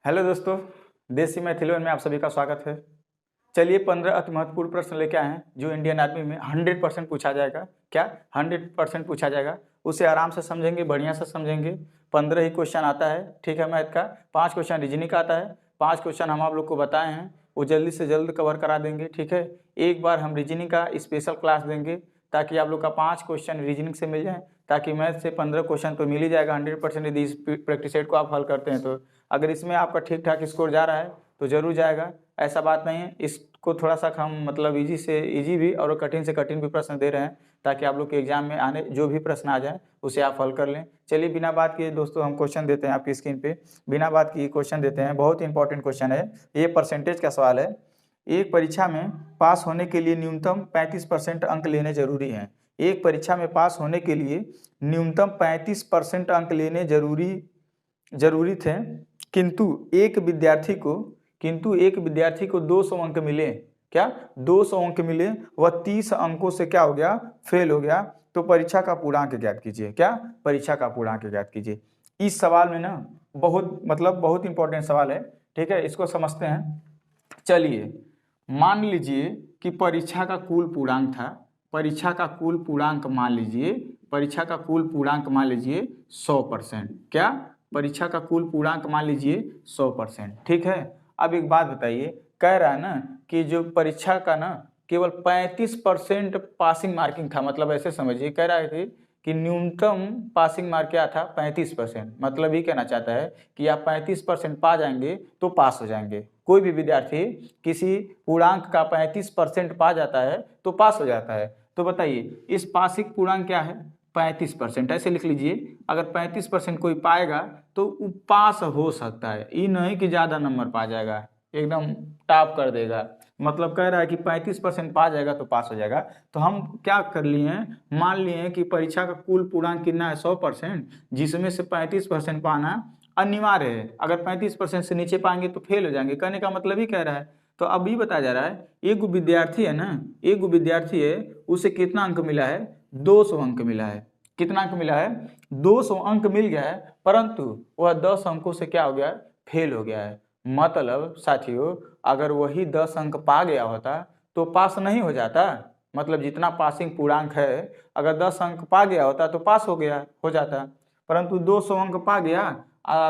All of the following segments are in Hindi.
हेलो दोस्तों, देसी मैथिली में आप सभी का स्वागत है। चलिए 15 अति महत्वपूर्ण प्रश्न लेके आए हैं जो इंडियन आर्मी में 100% पूछा जाएगा। क्या 100% पूछा जाएगा? उसे आराम से समझेंगे, बढ़िया से समझेंगे। 15 ही क्वेश्चन आता है, ठीक है। मैथ का 5 क्वेश्चन रीजनिंग का आता है। 5 क्वेश्चन हम आप लोग को बताए हैं, वो जल्दी से जल्द कवर करा देंगे, ठीक है। एक बार हम रीजनिंग का स्पेशल क्लास देंगे ताकि आप लोग का 5 क्वेश्चन रीजनिंग से मिल जाए, ताकि मैथ से 15 क्वेश्चन तो मिल ही जाएगा 100% यदि इस प्रैक्टिस सेट को आप हल करते हैं तो। अगर इसमें आपका ठीक ठाक स्कोर जा रहा है तो जरूर जाएगा, ऐसा बात नहीं है। इसको थोड़ा सा हम मतलब इजी से इजी भी और कठिन से कठिन भी प्रश्न दे रहे हैं ताकि आप लोग के एग्जाम में आने जो भी प्रश्न आ जाए उसे आप हल कर लें। चलिए बिना बात किए दोस्तों हम क्वेश्चन देते हैं आपकी स्क्रीन पे। बिना बात किए क्वेश्चन देते हैं, बहुत इंपॉर्टेंट क्वेश्चन है ये, परसेंटेज का सवाल है। एक परीक्षा में पास होने के लिए न्यूनतम 35% अंक लेने जरूरी है। एक परीक्षा में पास होने के लिए न्यूनतम 35% अंक लेने जरूरी थे, किंतु एक विद्यार्थी को 200 अंक मिले। क्या 200 अंक मिले? वह 30 अंकों से क्या हो गया? फेल हो गया। तो परीक्षा का पूर्णांक ज्ञात कीजिए। क्या? परीक्षा का पूर्णांक ज्ञात कीजिए। इस सवाल में ना बहुत इंपॉर्टेंट सवाल है, ठीक है। इसको समझते हैं। चलिए मान लीजिए कि परीक्षा का कुल पूर्णांक था, परीक्षा का कुल पूर्णांक मान लीजिए, परीक्षा का कुल पूर्णांक मान लीजिए 100%। क्या? परीक्षा का कुल पूर्णांक मान लीजिए 100%, ठीक है। अब एक बात बताइए, कह रहा है ना कि जो परीक्षा का ना केवल 35% पासिंग मार्किंग था, मतलब ऐसे समझिए, कह रहा है कि न्यूनतम पासिंग मार्क क्या था? 35%। मतलब ये कहना चाहता है कि आप 35% पा जाएंगे तो पास हो जाएंगे। कोई भी विद्यार्थी किसी पूर्णांक का 35% पा जाता है तो पास हो जाता है। तो बताइए इस पासिक पूर्णांक क्या है? 35%। ऐसे लिख लीजिए, अगर 35% कोई पाएगा तो वो पास हो सकता है, ये नहीं कि ज़्यादा नंबर पा जाएगा, एकदम टॉप कर देगा। मतलब कह रहा है कि 35% पा जाएगा तो पास हो जाएगा। तो हम क्या कर लिए हैं, मान लिए हैं कि परीक्षा का कुल पूर्णांक कितना है? 100%, जिसमें से 35% पाना अनिवार्य है। अगर 35% से नीचे पाएंगे तो फेल हो जाएंगे, कहने का मतलब ही कह रहा है। तो अब ये बताया जा रहा है, एक विद्यार्थी है ना, एक विद्यार्थी है, उसे कितना अंक मिला है? 200 अंक मिला है। कितना अंक मिला है? 200 अंक मिल गया है, परंतु वह 10 अंकों से क्या हो गया? फेल हो गया है। मतलब साथियों, अगर वही 10 अंक पा गया होता तो पास नहीं हो जाता। मतलब जितना पासिंग पूर्णांक है, अगर 10 अंक पा गया होता तो पास हो जाता, परंतु 200 अंक पा गया,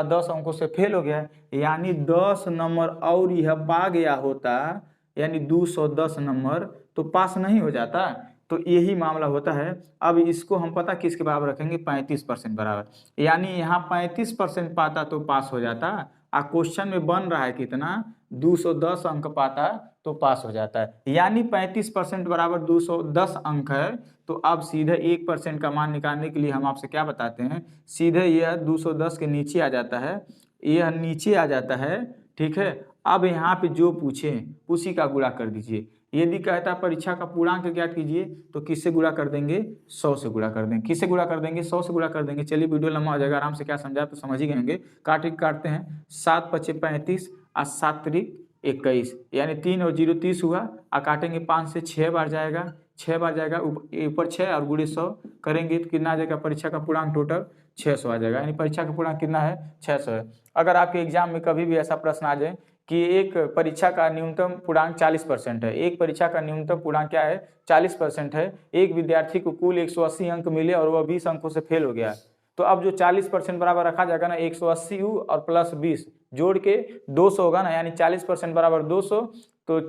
10 अंकों से फेल हो गया, यानी 10 नंबर और यह पा गया होता, यानी 210 नंबर, तो पास नहीं हो जाता। तो यही मामला होता है। अब इसको हम पता किसके बराबर रखेंगे? 35% बराबर, यानी यहाँ 35% पाता तो पास हो जाता। क्वेश्चन में बन रहा है कितना? 210 अंक पाता तो पास हो जाता है, यानी 35% बराबर 210 अंक है। तो अब सीधे 1% का मान निकालने के लिए हम आपसे क्या बताते हैं, सीधे यह 210 के नीचे आ जाता है, यह नीचे आ जाता है, ठीक है। अब यहाँ पे जो पूछे उसी का गुणा कर दीजिए। यदि कहता है परीक्षा का पूर्णांक ज्ञात कीजिए तो किससे गुणा कर देंगे? 100 से गुणा कर देंगे। किससे गुणा कर देंगे? 100 से गुणा कर देंगे। चलिए वीडियो लंबा हो जाएगा, आराम से क्या समझा तो समझ ही गएंगे। काटते हैं, 7 पचे 35 और 7 त्रिक 21, यानी 3 और 0 30 हुआ। काटेंगे 5 से 6 बार जाएगा, 6 बार जाएगा, ऊपर 6 और गुणे 100 करेंगे तो कितना आ जाएगा? परीक्षा का पूर्णांक टोटल 600 आ जाएगा, यानी परीक्षा का पूर्णांक कितना है? 600 है। अगर आपके एग्जाम में कभी भी ऐसा प्रश्न आ जाए कि एक परीक्षा का न्यूनतम पूर्णांक 40% है, एक परीक्षा का न्यूनतम पूर्णांक क्या है? 40% है, एक विद्यार्थी को कुल 180 अंक मिले और वह 20 अंकों से फेल हो गया, तो अब जो 40% बराबर रखा जाएगा ना, 180 और प्लस 20 जोड़ के 200 होगा ना, यानी 40% बराबर 200। तो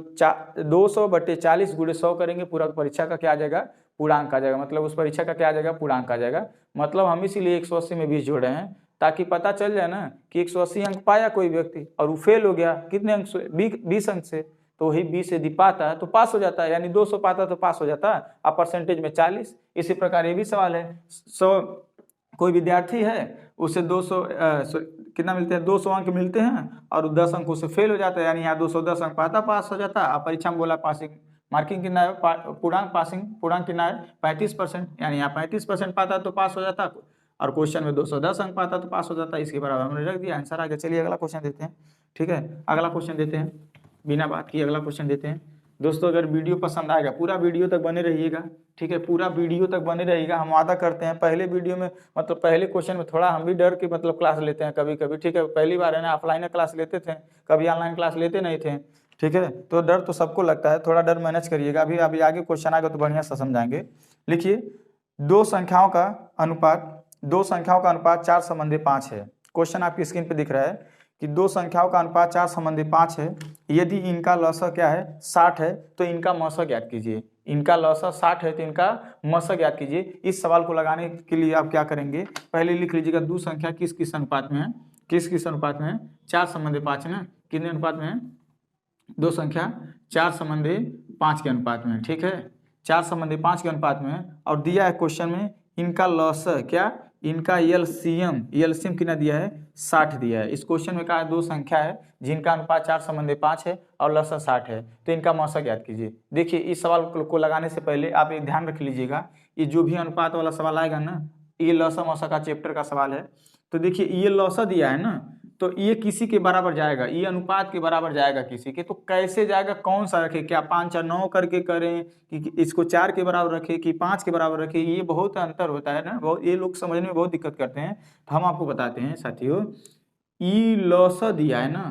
200 बटे 40 गुणे 100 करेंगे, पूरा परीक्षा का क्या आ जाएगा? पूर्णांक आ जाएगा। मतलब उस परीक्षा का क्या आ जाएगा? पूर्णांक आ जाएगा। मतलब हम इसीलिए 180 में 20 जोड़ रहे हैं, ताकि पता चल जाए ना कि 180 अंक पाया कोई व्यक्ति और वो फेल हो गया कितने अंक से? 20 अंक से। तो वही 20 यदि पाता है तो पास हो जाता है, यानी 200 पाता तो पास हो जाता है, अब परसेंटेज में 40। इसी प्रकार ये भी सवाल है, 100 कोई विद्यार्थी है, उसे 200 कितना मिलते हैं? 200 अंक मिलते हैं और 10 अंकों से फेल हो जाता है, यानी यहाँ 210 अंक पाता पास हो जाता है। परीक्षा में बोला पासिंग मार्किंग कितना है? पूर्णांक पासिंग पूर्णांक कितना है? 35%, यानी यहाँ 35% पाता तो पास हो जाता, और क्वेश्चन में 210 अंक पाता तो पास हो जाता है। इसके बराबर हमने रख दिया, आंसर आ गया। चलिए अगला क्वेश्चन देते हैं, ठीक है। अगला क्वेश्चन देते हैं, बिना बात किए अगला क्वेश्चन देते हैं। दोस्तों अगर वीडियो पसंद आएगा पूरा वीडियो तक बने रहिएगा, ठीक है, पूरा वीडियो तक बने रहिएगा। हम वादा करते हैं पहले वीडियो में मतलब पहले क्वेश्चन में थोड़ा हम भी डर के मतलब क्लास लेते हैं कभी कभी, ठीक है, पहली बार है ना, ऑफलाइन क्लास लेते थे, कभी ऑनलाइन क्लास लेते नहीं थे, ठीक है, तो डर तो सबको लगता है, थोड़ा डर मैनेज करिएगा। अभी आगे क्वेश्चन आएगा तो बढ़िया से समझाएंगे। लिखिए, दो संख्याओं का अनुपात 4:5 है। क्वेश्चन आपकी स्क्रीन पे दिख रहा है कि दो संख्याओं का अनुपात 4:5 है, यदि इनका लसा क्या है 60 है तो इनका मसा ज्ञात कीजिए। इनका लसा 60 है तो इनका मसा ज्ञात कीजिए। इस सवाल को लगाने के लिए आप क्या करेंगे, पहले लिख लीजिएगा दो संख्या किस किस अनुपात में है, किस किस अनुपात में है, 4:5 है ना, कितने अनुपात में है, दो संख्या 4:5 के अनुपात में, ठीक है, 4:5 के अनुपात में है। और दिया है क्वेश्चन में इनका लसा क्या, इनका एलसीएम कितना दिया है 60 दिया है। इस क्वेश्चन में कहा है दो संख्या है जिनका अनुपात 4:5 है और लसा 60 है, तो इनका मौसा ज्ञात कीजिए। देखिए इस सवाल को लगाने से पहले आप एक ध्यान रख लीजिएगा, ये जो भी अनुपात वाला सवाल आएगा ना, ये लसा मौसा का चैप्टर का सवाल है। तो देखिए ये लसा दिया है ना, तो ये किसी के बराबर जाएगा, ये अनुपात के बराबर जाएगा किसी के, तो कैसे जाएगा, कौन सा रखे, क्या 5 और 9 करके करें कि इसको 4 के बराबर रखे कि 5 के बराबर रखे, ये बहुत अंतर होता है ना, बहुत ये लोग समझने में बहुत दिक्कत करते हैं। तो हम आपको बताते हैं साथियों, ये लसा दिया है ना,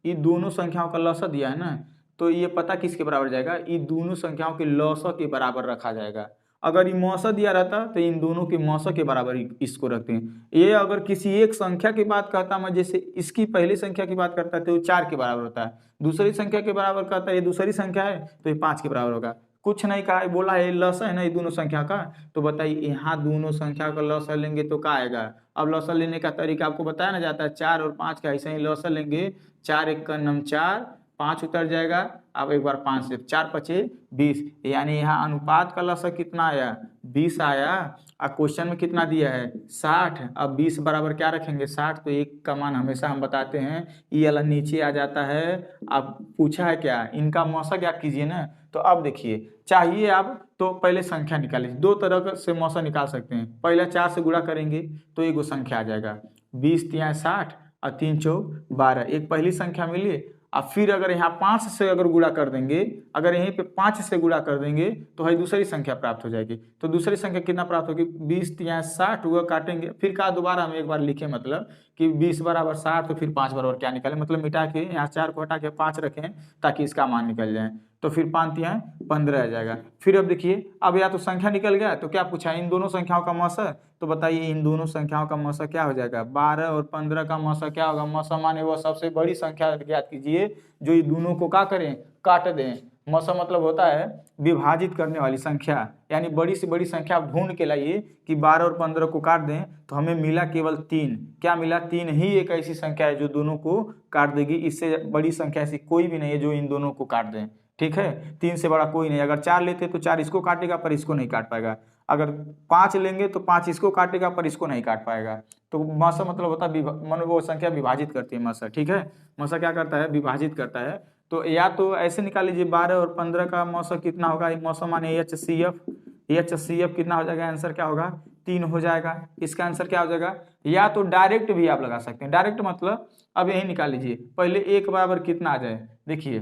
ये दोनों संख्याओं का लसा दिया है ना, तो ये पता किसके बराबर जाएगा, ये दोनों संख्याओं के लसा के बराबर रखा जाएगा। अगर ये मौसा दिया रहता तो इन दोनों के मौसा के बराबर इसको रखते हैं। ये अगर किसी एक संख्या की बात करता मैं, जैसे इसकी पहली संख्या की बात करता है तो 4 के बराबर होता है, दूसरी संख्या के बराबर करता है, ये दूसरी संख्या है तो ये 5 के बराबर होगा। कुछ नहीं कहा, बोला है लसा है ना ये दोनों संख्या का, तो बताइए यहाँ दोनों संख्या का लसा लेंगे तो क्या आएगा। अब लसा लेने का तरीका आपको बताया ना जाता है, 4 और 5 का, ऐसे ही लसा लेंगे, 4 एक का नम 4, 5 उतर जाएगा, अब एक बार 5 से 4 5 20, यानी यहाँ अनुपात का लसा कितना आया 20 आया। और क्वेश्चन में कितना दिया है 60, अब 20 बराबर क्या रखेंगे 60, तो एक का मान हमेशा हम बताते हैं ये वाला नीचे आ जाता है। अब पूछा है क्या, इनका मौसा ज्ञात कीजिए ना, तो अब देखिए चाहिए आप तो पहले संख्या निकालिए, दो तरह से मौसा निकाल सकते हैं। पहला 4 से गुणा करेंगे तो एक संख्या आ जाएगा, 20 तिया 60 और 3 चौक 12, एक पहली संख्या मिली। अब फिर अगर यहाँ 5 से अगर गुणा कर देंगे, अगर यहीं पे 5 से गुणा कर देंगे तो है दूसरी संख्या प्राप्त हो जाएगी। तो दूसरी संख्या कितना प्राप्त होगी 20 तिया 60, हुआ काटेंगे, फिर कहा दोबारा हम एक बार लिखे, मतलब कि 20 बराबर 60, तो फिर 5 बराबर क्या निकाले, मतलब मिटा के यहाँ 4 को हटा के 5 रखें ताकि इसका मान निकल जाए, तो फिर 5 तिया 15 आ जाएगा। फिर अब देखिए, अब या तो संख्या निकल गया तो क्या पूछा इन दोनों संख्याओं का मौसा, तो बताइए इन दोनों संख्याओं का मौसा क्या हो जाएगा, 12 और 15 का मौसा क्या होगा, मौसा माने वो सबसे बड़ी संख्या ज्ञात कीजिए जो ये दोनों को क्या करें काट दें। मौसा मतलब होता है विभाजित करने वाली संख्या, यानी बड़ी से बड़ी संख्या आप ढूंढ के लाइए कि 12 और 15 को काट दें, तो हमें मिला केवल 3, क्या मिला 3 ही एक ऐसी संख्या है जो दोनों को काट देगी, इससे बड़ी संख्या ऐसी कोई भी नहीं है जो इन दोनों को काट दें, ठीक है, 3 से बड़ा कोई नहीं। अगर 4 लेते तो 4 इसको काटेगा पर इसको नहीं काट पाएगा, अगर 5 लेंगे तो 5 इसको काटेगा पर इसको नहीं काट पाएगा। तो मौसा मतलब होता है मन वो संख्या विभाजित करती है मौसा, ठीक है, मौसा क्या करता है विभाजित करता है। तो या तो ऐसे निकाल लीजिए 12 और 15 का मौसा कितना होगा, मौसा माने HCF कितना हो जाएगा, आंसर क्या होगा 3 हो जाएगा, इसका आंसर क्या हो जाएगा। या तो डायरेक्ट भी आप लगा सकते हैं, डायरेक्ट मतलब अब यही निकाल लीजिए, पहले 1 बराबर कितना आ जाए, देखिए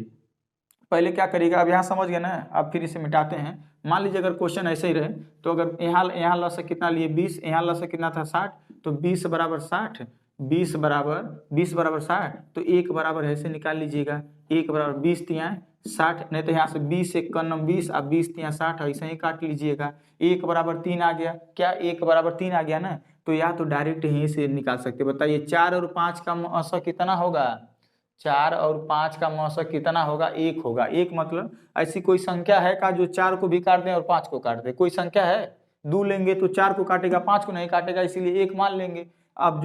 पहले क्या करिएगा, अब यहाँ समझ गए ना, अब फिर इसे मिटाते हैं। मान लीजिए अगर क्वेश्चन ऐसे ही रहे तो अगर यहाँ लसा कितना लिए 20, यहाँ लसा कितना था 60, तो 20 बराबर 60, 20 बराबर 60, तो 1 बराबर ऐसे निकाल लीजिएगा, 1 बराबर 20 तिया 60, नहीं तो यहाँ से 20 एक का नम 20, अब 20 तिया 60 ऐसे ही काट लीजिएगा। 1 बराबर 3 आ गया, क्या 1 बराबर 3 आ गया ना, तो या तो डायरेक्ट यहीं से निकाल सकते। बताइए 4 और 5 का मौसा कितना होगा, 4 और 5 का मौसा कितना होगा 1 होगा। 1 मतलब ऐसी कोई संख्या है का जो 4 को भी काट दे और 5 को काट दे, कोई संख्या है, 2 लेंगे तो 4 को काटेगा 5 को नहीं काटेगा, इसीलिए 1 मान लेंगे। अब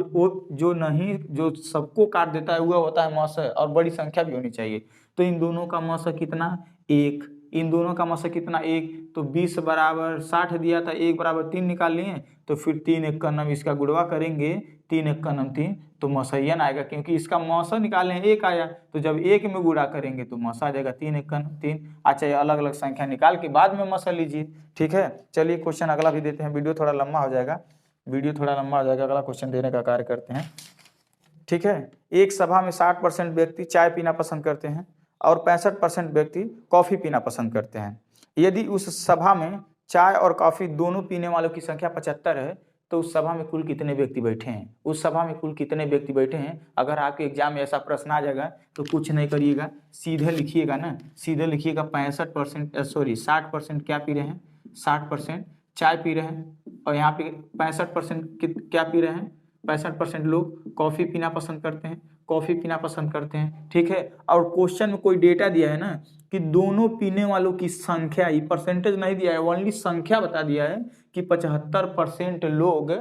जो सबको काट देता है वह होता है मौसा, और बड़ी संख्या भी होनी चाहिए। तो इन दोनों का मौसा कितना 1, इन दोनों का मौसा कितना 1, तो 20 बराबर 60 दिया था, 1 बराबर 3 निकाल लिए, तो फिर 3 एक का नम इसका गुणवा करेंगे, 3 एक का नम 3, तो मौसयन आएगा, क्योंकि इसका मौसा निकाले 1 आया, तो जब 1 में गुणा करेंगे तो मौसा आ जाएगा 3 एक का नम 3। अच्छा, अलग अलग संख्या निकाल के बाद में मौसा लीजिए, ठीक है। चलिए क्वेश्चन अगला भी देते हैं, वीडियो थोड़ा लंबा हो जाएगा, अगला क्वेश्चन देने का कार्य करते हैं, ठीक है। एक सभा में 60% व्यक्ति चाय पीना पसंद करते हैं और 65% व्यक्ति कॉफ़ी पीना पसंद करते हैं। यदि उस सभा में चाय और कॉफ़ी दोनों पीने वालों की संख्या 75 है तो उस सभा में कुल कितने व्यक्ति बैठे हैं? उस सभा में कुल कितने व्यक्ति बैठे हैं? अगर आपके एग्जाम में ऐसा प्रश्न आ जाएगा तो कुछ नहीं करिएगा, सीधे लिखिएगा ना, सीधे लिखिएगा 60% क्या पी रहे हैं? 60% चाय पी रहे हैं और यहाँ पे 65% क्या पी रहे हैं? 65% लोग कॉफ़ी पीना पसंद करते हैं, कॉफ़ी पीना पसंद करते हैं, ठीक है। और क्वेश्चन में कोई डेटा दिया है ना कि दोनों पीने वालों की संख्या, ये परसेंटेज नहीं दिया है, ओनली संख्या बता दिया है कि 75% लोग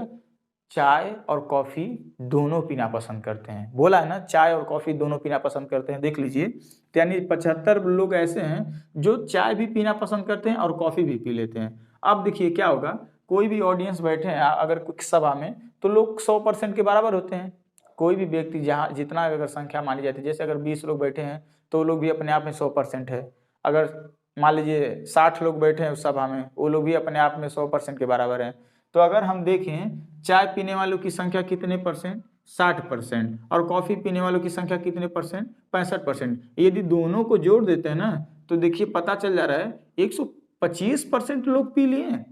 चाय और कॉफ़ी दोनों पीना पसंद करते हैं। बोला है ना, चाय और कॉफ़ी दोनों पीना पसंद करते हैं, देख लीजिए। तो यानी 75 लोग ऐसे हैं जो चाय भी पीना पसंद करते हैं और कॉफ़ी भी पी लेते हैं। अब देखिए क्या होगा, कोई भी ऑडियंस बैठे हैं अगर कुछ सभा में तो लोग 100% के बराबर होते हैं। कोई भी व्यक्ति जहाँ जितना अगर संख्या मानी जाती है, जैसे अगर 20 लोग बैठे हैं तो लोग भी अपने आप में 100% है। अगर मान लीजिए 60 लोग बैठे हैं उस सभा में, वो लोग भी अपने आप में 100% के बराबर हैं। तो अगर हम देखें चाय पीने वालों की संख्या कितने परसेंट? 60%। और कॉफ़ी पीने वालों की संख्या कितने परसेंट? 65%। यदि दोनों को जोड़ देते हैं ना तो देखिए पता चल जा रहा है 125% लोग पी लिए हैं।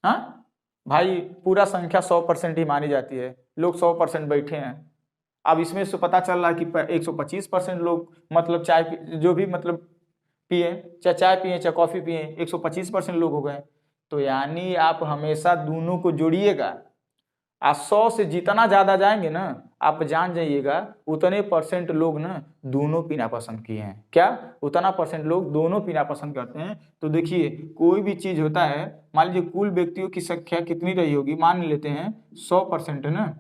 हाँ भाई, पूरा संख्या 100% ही मानी जाती है, लोग 100% बैठे हैं। अब इसमें से पता चल रहा है कि 125% लोग मतलब चाय जो भी मतलब पिए, चाहे चाय पिए चाहे कॉफ़ी पिए, 125% लोग हो गए। तो यानी आप हमेशा दोनों को जोड़िएगा, आप 100 से जितना ज़्यादा जाएंगे ना, आप जान जाइएगा उतने परसेंट लोग ना दोनों पीना पसंद किए हैं। क्या? उतना परसेंट लोग दोनों पीना पसंद करते हैं। तो देखिए कोई भी चीज़ होता है, मान लीजिए कुल व्यक्तियों की संख्या कितनी रही होगी, मान लेते हैं 100% है ना,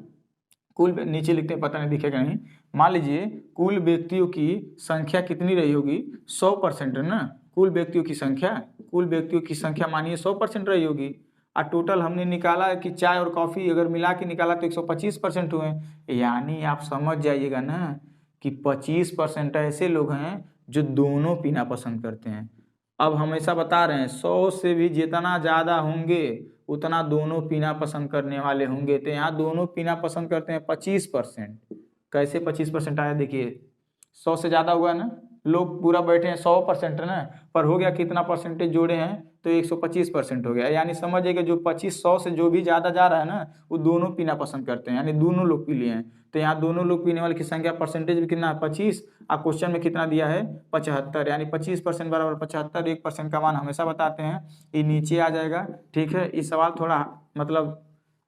कुल नीचे लिखते हैं, पता नहीं दिखेगा नहीं, मान लीजिए कुल व्यक्तियों की संख्या कितनी रही होगी? 100% है ना, कुल व्यक्तियों की संख्या, कुल व्यक्तियों की संख्या मानिए 100% रही होगी। और टोटल हमने निकाला है कि चाय और कॉफ़ी अगर मिला के निकाला तो 125% हुए। यानी आप समझ जाइएगा ना कि 25% ऐसे लोग हैं जो दोनों पीना पसंद करते हैं। अब हमेशा बता रहे हैं 100 से भी जितना ज़्यादा होंगे उतना दोनों पीना पसंद करने वाले होंगे। तो यहाँ दोनों पीना पसंद करते हैं 25%। कैसे 25% आया? देखिए 100 से ज़्यादा हुआ ना, लोग पूरा बैठे हैं 100% है ना, पर हो गया कितना परसेंटेज जोड़े हैं तो 125% हो गया। यानी समझिए कि जो 25 100 से जो भी ज़्यादा जा रहा है ना वो दोनों पीना पसंद करते हैं, यानी दोनों लोग पी लिए हैं। तो यहाँ दोनों लोग पीने वाले की संख्या परसेंटेज भी कितना है? 25। अब क्वेश्चन में कितना दिया है? 75। यानी 25% बराबर 75, 1% का मान हमेशा बताते हैं, ये नीचे आ जाएगा। ठीक है, ये सवाल थोड़ा मतलब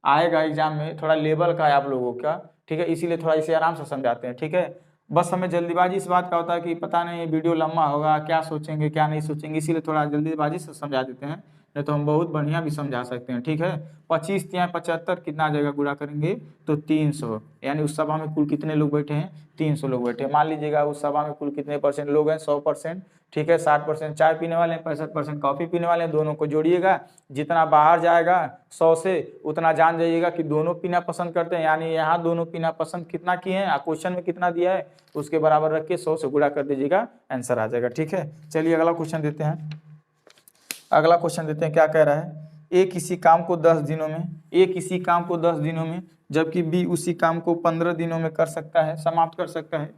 आएगा एग्जाम में, थोड़ा लेवल का है आप लोगों का, ठीक है, इसीलिए थोड़ा इसे आराम से समझाते हैं। ठीक है, बस हमें जल्दीबाजी इस बात का होता है कि पता नहीं वीडियो लंबा होगा, क्या सोचेंगे क्या नहीं सोचेंगे, इसीलिए थोड़ा जल्दीबाजी से समझा देते हैं, नहीं तो हम बहुत बढ़िया भी समझा सकते हैं। ठीक है, 25 या 75 कितना आ जाएगा? गुणा करेंगे तो 300। यानी उस सभा में कुल कितने लोग बैठे हैं? 300 लोग बैठे हैं। मान लीजिएगा उस सभा में कुल कितने परसेंट लोग हैं? 100%। ठीक है, 60% चाय पीने वाले हैं, 65% कॉफ़ी पीने वाले हैं। दोनों को जोड़िएगा, जितना बाहर जाएगा 100 से उतना जान जाइएगा कि दोनों पीना पसंद करते हैं। यानी यहाँ दोनों पीना पसंद कितना किए हैं, क्वेश्चन में कितना दिया है उसके बराबर रख के 100 से गुणा कर दीजिएगा, आंसर आ जाएगा। ठीक है, चलिए अगला क्वेश्चन देते हैं। अगला क्वेश्चन देते हैं, क्या कह रहा है? ए किसी काम को 10 दिनों में, ए किसी काम को 10 दिनों में जबकि बी उसी काम को 15 दिनों में कर सकता है, समाप्त कर सकता है।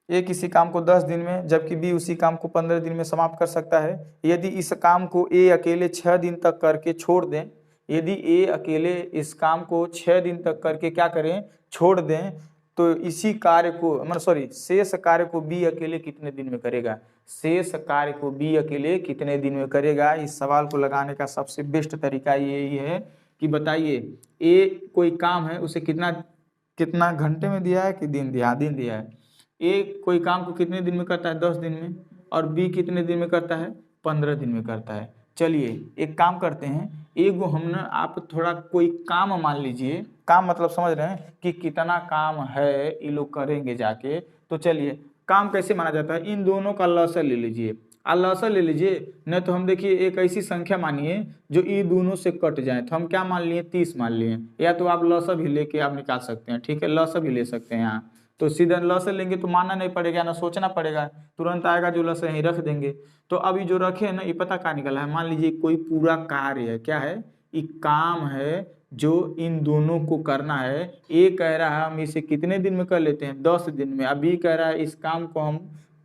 ए किसी काम को 10 दिन में जबकि बी उसी काम को 15 दिन में समाप्त कर सकता है। यदि इस काम को ए अकेले 6 दिन तक करके छोड़ दें, यदि ए अकेले इस काम को 6 दिन तक करके क्या करें? छोड़ दें, तो इसी कार्य को मतलब शेष कार्य को बी अकेले कितने दिन में करेगा? शेष कार्य को बी अकेले कितने दिन में करेगा? इस सवाल को लगाने का सबसे बेस्ट तरीका यही है कि बताइए ए कोई काम है उसे कितना घंटे में दिया है कि दिन दिया? दिन दिया है। ए कोई काम को कितने दिन में करता है? 10 दिन में। और बी कितने दिन में करता है? 15 दिन में करता है। चलिए एक काम करते हैं, एगो हम ना आप थोड़ा कोई काम मान लीजिए, काम मतलब समझ रहे हैं कि कितना काम है ये लोग करेंगे जाके। तो चलिए काम कैसे माना जाता है, इन दोनों का लसर ले लीजिए, लसर ले लीजिए। नहीं तो हम देखिए एक ऐसी संख्या मानिए जो ये दोनों से कट जाए, तो हम क्या मान लिए? 30 मान लिए। या तो आप लसर भी लेके आप निकाल सकते हैं। ठीक है, लसर भी ले सकते हैं यहाँ, तो सीधा लसर लेंगे तो मानना नहीं पड़ेगा, ना सोचना पड़ेगा, तुरंत आएगा जो लसर यहीं रख देंगे। तो अभी जो रखे हैं ना, ये पता क्या निकला है? मान लीजिए कोई पूरा कार्य है, क्या है? एक काम है जो इन दोनों को करना है। ए कह रहा है हम इसे कितने दिन में कर लेते हैं? 10 दिन में। अभी कह रहा है इस काम को हम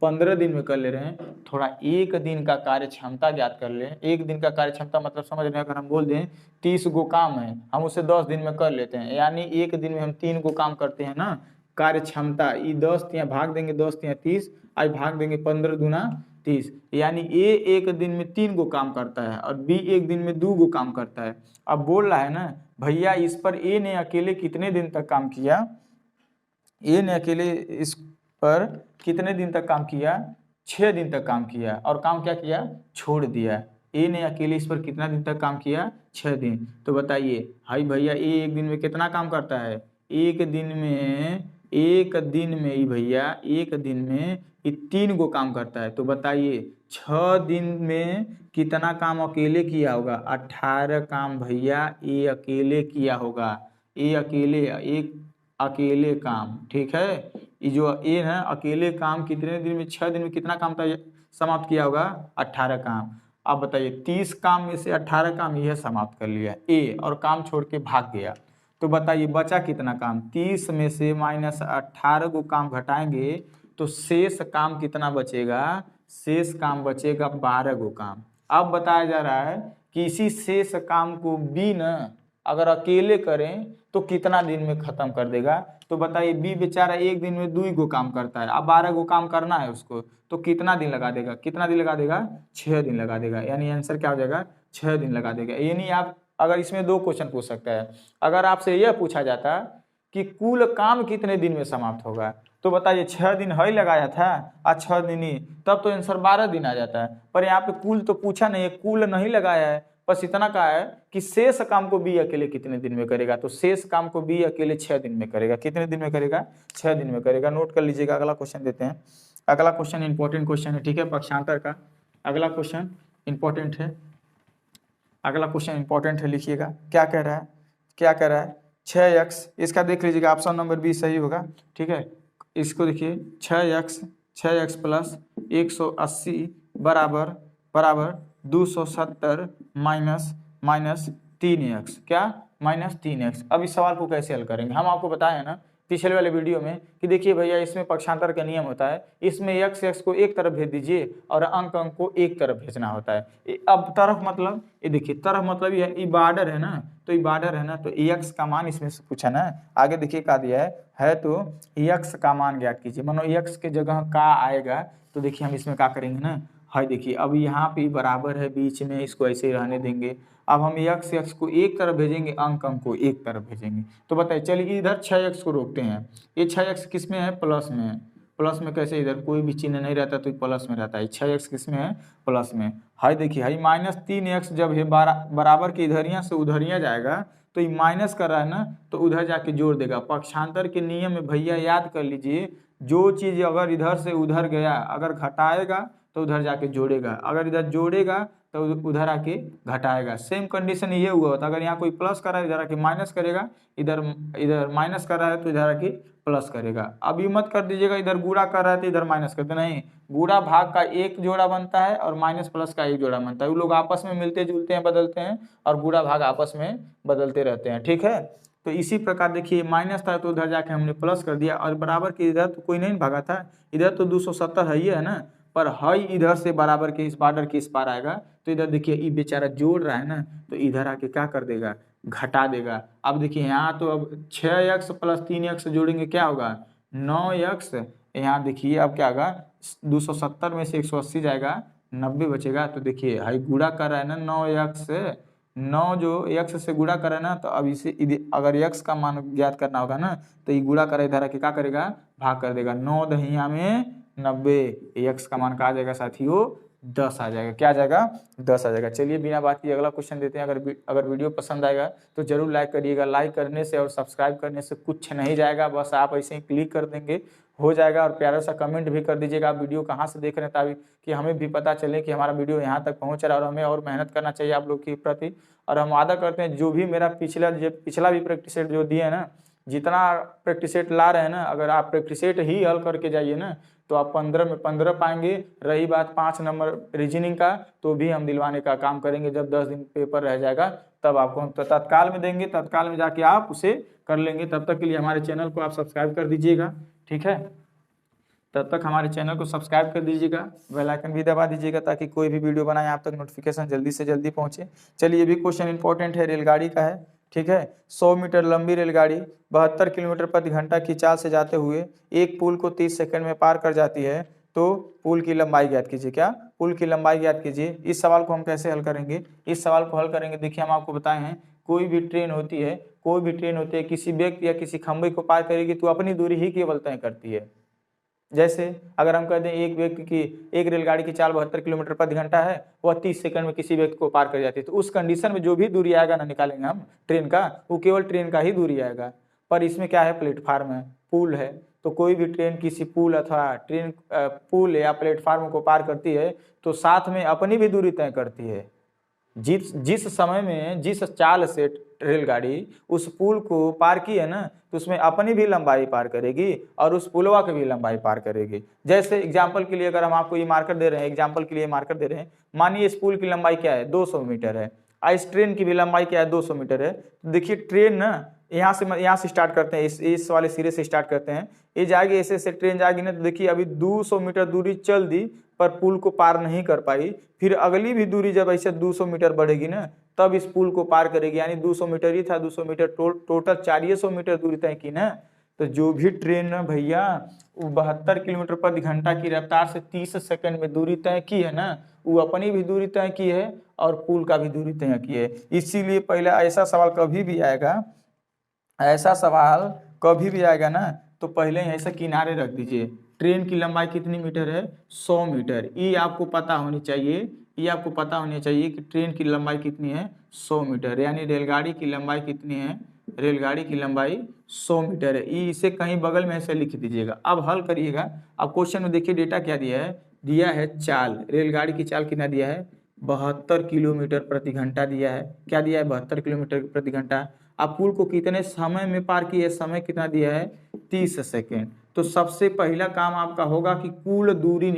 15 दिन में कर ले रहे हैं, थोड़ा एक दिन का कार्य क्षमता ज्ञात कर लें। एक दिन का कार्य क्षमता मतलब समझ रहे हैं, अगर हम बोल दें 30 गो काम है, हम उसे 10 दिन में कर लेते हैं, यानी एक दिन में हम 3 गो काम करते हैं ना, कार्य क्षमता। ये 10 यहाँ भाग देंगे, 10 यहाँ 30, आज भाग देंगे 15 दूना 30, यानी ए एक दिन में 3 गो काम करता है और बी एक दिन में 2 गो काम करता है। अब बोल रहा है ना भैया इस पर ए ने अकेले कितने दिन तक काम किया, ए ने अकेले इस पर कितने दिन तक काम किया, 6 दिन तक काम किया, और काम क्या किया, छोड़ दिया। ए ने अकेले इस पर कितना दिन तक काम किया, 6 दिन। तो बताइए हाई भैया ए एक दिन में कितना काम करता है, एक दिन में ही भैया एक दिन में ये 3 गो काम करता है। तो बताइए 6 दिन में कितना काम अकेले किया होगा, 18 काम भैया ए अकेले किया होगा। ए अकेले काम, ठीक है। ये जो ए है अकेले काम कितने दिन में, 6 दिन में कितना काम था समाप्त किया होगा, 18 काम। अब बताइए 30 काम में से 18 काम यह समाप्त कर लिया ए, और काम छोड़ के भाग गया। तो बताइए बचा कितना काम, 30 में से -18 को काम घटाएंगे तो शेष काम कितना बचेगा, शेष काम बचेगा 12 गो काम। अब बताया जा रहा है कि इसी शेष काम को बी न अगर अकेले करें तो कितना दिन में खत्म कर देगा। तो बताइए बी बेचारा एक दिन में 2 गो काम करता है, अब 12 गो काम करना है उसको, तो कितना दिन लगा देगा, 6 दिन लगा देगा। यानी आंसर क्या हो जाएगा, 6 दिन लगा देगा। यानी आप अगर इसमें 2 क्वेश्चन पूछ सकता है। अगर आपसे यह पूछा जाता कि कुल काम कितने दिन में समाप्त होगा, तो बताइए 6 दिन है लगाया था और 6 दिन ही, तब तो आंसर 12 दिन आ जाता है। पर यहाँ पे कुल तो पूछा नहीं है, कुल नहीं लगाया है, बस इतना कहा है कि शेष काम को बी अकेले कितने दिन में करेगा। तो शेष काम को बी अकेले 6 दिन में करेगा। कितने दिन में करेगा, 6 दिन में करेगा। नोट कर लीजिएगा। अगला क्वेश्चन देते हैं। अगला क्वेश्चन इंपॉर्टेंट क्वेश्चन है, ठीक है, पक्षांतर का अगला क्वेश्चन इंपॉर्टेंट है। अगला क्वेश्चन इंपॉर्टेंट है, लिखिएगा क्या कह रहा है 6x, इसका देख लीजिएगा, ऑप्शन नंबर बी सही होगा, ठीक है। इसको देखिए 6x प्लस 180 बराबर 270 माइनस 3x, क्या -3x। अब इस सवाल को कैसे हल करेंगे, हम आपको बताए ना पिछले वाले वीडियो में कि देखिए भैया इसमें पक्षांतर का नियम होता है, इसमें x को एक तरफ भेज दीजिए और अंक को एक तरफ भेजना होता है। अब तरफ मतलब ये देखिए, तरफ मतलब ये बॉर्डर है ना, तो ये बॉर्डर है ना, तो x का मान इसमें से पूछा ना। आगे देखिए क्या दिया है तो x का मान ज्ञात कीजिए। मानो x के जगह का आएगा, तो देखिए हम इसमें क्या करेंगे ना, है देखिए अब यहाँ पे बराबर है बीच में, इसको ऐसे ही रहने देंगे। अब हम x को एक तरफ भेजेंगे, अंक को एक तरफ भेजेंगे। तो बताइए चलिए इधर 6x को रोकते हैं। ये 6x किस में है, प्लस में है। प्लस में कैसे, इधर कोई भी चिन्ह नहीं रहता तो प्लस में रहता है। 6x किस में है, प्लस में। हाई देखिए हाई -3x जब है बराबर के इधरिया से उधरिया जाएगा, तो ये माइनस कर रहा है ना, तो उधर जाके जोड़ देगा। पक्षांतर के नियम में भैया याद कर लीजिए, जो चीज अगर इधर से उधर गया, अगर घटाएगा तो उधर जाके जोड़ेगा, अगर इधर जोड़ेगा तो उधर आके घटाएगा। सेम कंडीशन ये हुआ होता, अगर यहाँ कोई प्लस कर रहा है इधर आके माइनस करेगा, इधर माइनस कर रहा है तो इधर आके प्लस करेगा। अब ये मत कर दीजिएगा इधर गुणा कर रहा है तो इधर माइनस कर दे, नहीं, गुणा भाग का एक जोड़ा बनता है और माइनस प्लस का एक जोड़ा बनता है। वो लोग आपस में मिलते जुलते हैं, बदलते हैं, और गुणा भाग आपस में बदलते रहते हैं, ठीक है। तो इसी प्रकार देखिए माइनस था तो उधर जाके हमने प्लस कर दिया, और बराबर के इधर तो कोई नहीं भागा था, इधर तो 270 है ही है ना, पर हई इधर से बराबर के इस बॉर्डर के इस पार आएगा, तो इधर देखिए ये बेचारा जोड़ रहा है ना, तो इधर आके क्या कर देगा, घटा देगा। अब देखिए यहाँ तो अब 6x प्लस 3x जोड़ेंगे क्या होगा, 9x। यहाँ देखिए अब क्या होगा, 270 में से 180 जाएगा, 90 बचेगा। तो देखिए हाई गुणा कर रहा है ना 9x से, 9 जो x से गुणा कर रहा है ना, तो अब इसे अगर x का मान ज्ञात करना होगा ना, तो ये गुणा करे इधर आके क्या करेगा, भाग कर देगा। 9 दहिया में 90, x का मान कहा जाएगा साथियों 10 आ जाएगा। क्या आ जाएगा, 10 आ जाएगा। चलिए बिना बात किए अगला क्वेश्चन देते हैं। अगर वीडियो पसंद आएगा तो जरूर लाइक करिएगा। लाइक करने से और सब्सक्राइब करने से कुछ नहीं जाएगा, बस आप ऐसे ही क्लिक कर देंगे हो जाएगा। और प्यारा सा कमेंट भी कर दीजिएगा आप वीडियो कहाँ से देख रहे हैं, ताकि हमें भी पता चले कि हमारा वीडियो यहाँ तक पहुँच रहा है, और हमें और मेहनत करना चाहिए आप लोग के प्रति। और हम वादा करते हैं जो भी मेरा पिछला भी प्रैक्टिस सेट जो दिए है ना, जितना प्रैक्टिस सेट ला रहे हैं ना, अगर आप प्रैक्टिस सेट ही हल करके जाइए ना, तो आप 15 में 15 पाएंगे। रही बात 5 नंबर रीजनिंग का, तो भी हम दिलवाने का काम करेंगे। जब 10 दिन पेपर रह जाएगा तब आपको हम तत्काल में देंगे, तत्काल में जाके आप उसे कर लेंगे। तब तक के लिए हमारे चैनल को आप सब्सक्राइब कर दीजिएगा, ठीक है। तब तक हमारे चैनल को सब्सक्राइब कर दीजिएगा, बेल आइकन भी दबा दीजिएगा ताकि कोई भी वीडियो बनाए आप तक नोटिफिकेशन जल्दी से जल्दी पहुंचे। चलिए, ये भी क्वेश्चन इंपॉर्टेंट है, रेलगाड़ी का है। ठीक है, 100 मीटर लंबी रेलगाड़ी 72 किलोमीटर प्रति घंटा की चाल से जाते हुए एक पुल को 30 सेकंड में पार कर जाती है, तो पुल की लंबाई ज्ञात कीजिए। क्या? पुल की लंबाई ज्ञात कीजिए। इस सवाल को हम कैसे हल करेंगे? इस सवाल को हल करेंगे, देखिए हम आपको बताए हैं, कोई भी ट्रेन होती है, किसी व्यक्ति या किसी खंभे को पार करेगी तो अपनी दूरी ही केवल तय करती है। जैसे अगर हम कह दें एक रेलगाड़ी की चाल 72 किलोमीटर प्रति घंटा है, वह 30 सेकंड में किसी व्यक्ति को पार कर जाती है, तो उस कंडीशन में जो भी दूरी आएगा ना, निकालेंगे हम ट्रेन का, वो केवल ट्रेन का ही दूरी आएगा। पर इसमें क्या है? प्लेटफार्म है, पुल है, तो कोई भी ट्रेन किसी पुल अथवा पुल या प्लेटफार्म को पार करती है तो साथ में अपनी भी दूरी तय करती है। जिस समय में जिस चाल से रेलगाड़ी उस पुल को पार की है ना, तो उसमें अपनी भी लंबाई पार करेगी और उस पुलवा की भी लंबाई पार करेगी। जैसे एग्जाम्पल के लिए अगर हम आपको ये मार्कर दे रहे हैं, मानिए इस पुल की लंबाई क्या है? 200 मीटर है, और इस ट्रेन की भी लंबाई क्या है? 200 मीटर है। तो देखिए ट्रेन ना यहाँ से स्टार्ट करते हैं, इस वाले सिरे से स्टार्ट करते हैं, ये जाएगी, ऐसे ट्रेन जाएगी ना, तो देखिए अभी 200 मीटर दूरी चल दी पर पुल को पार नहीं कर पाई। फिर अगली भी दूरी जब ऐसे 200 मीटर बढ़ेगी ना, तब इस पुल को पार करेगी। यानी 200 मीटर ही था, 200 मीटर टोटल 400 मीटर दूरी तय की ना। तो जो भी ट्रेन ना भैया 72 किलोमीटर प्रति घंटा की रफ्तार से 30 सेकंड में दूरी तय की है ना, वो अपनी भी दूरी तय की है और पुल का भी दूरी तय की है। इसीलिए पहले ऐसा सवाल कभी भी आएगा ना, तो पहले ऐसा किनारे रख दीजिए। ट्रेन की लंबाई कितनी मीटर है? 100 मीटर। ये आपको पता होनी चाहिए कि ट्रेन की लंबाई कितनी है? 100 मीटर। यानी रेलगाड़ी की लंबाई कितनी है? रेलगाड़ी की लंबाई 100 मीटर है। ये इसे कहीं बगल में ऐसे लिख दीजिएगा। अब हल करिएगा। अब क्वेश्चन में देखिए डेटा क्या दिया है चाल। रेलगाड़ी की चाल कितना दिया है? 72 किलोमीटर प्रति घंटा दिया है। क्या दिया है? 72 किलोमीटर प्रति घंटा। अब पुल को कितने समय में पार किए? समय कितना दिया है? 30 सेकेंड। तो सबसे पहला काम आपका होगा कि कुल दूरी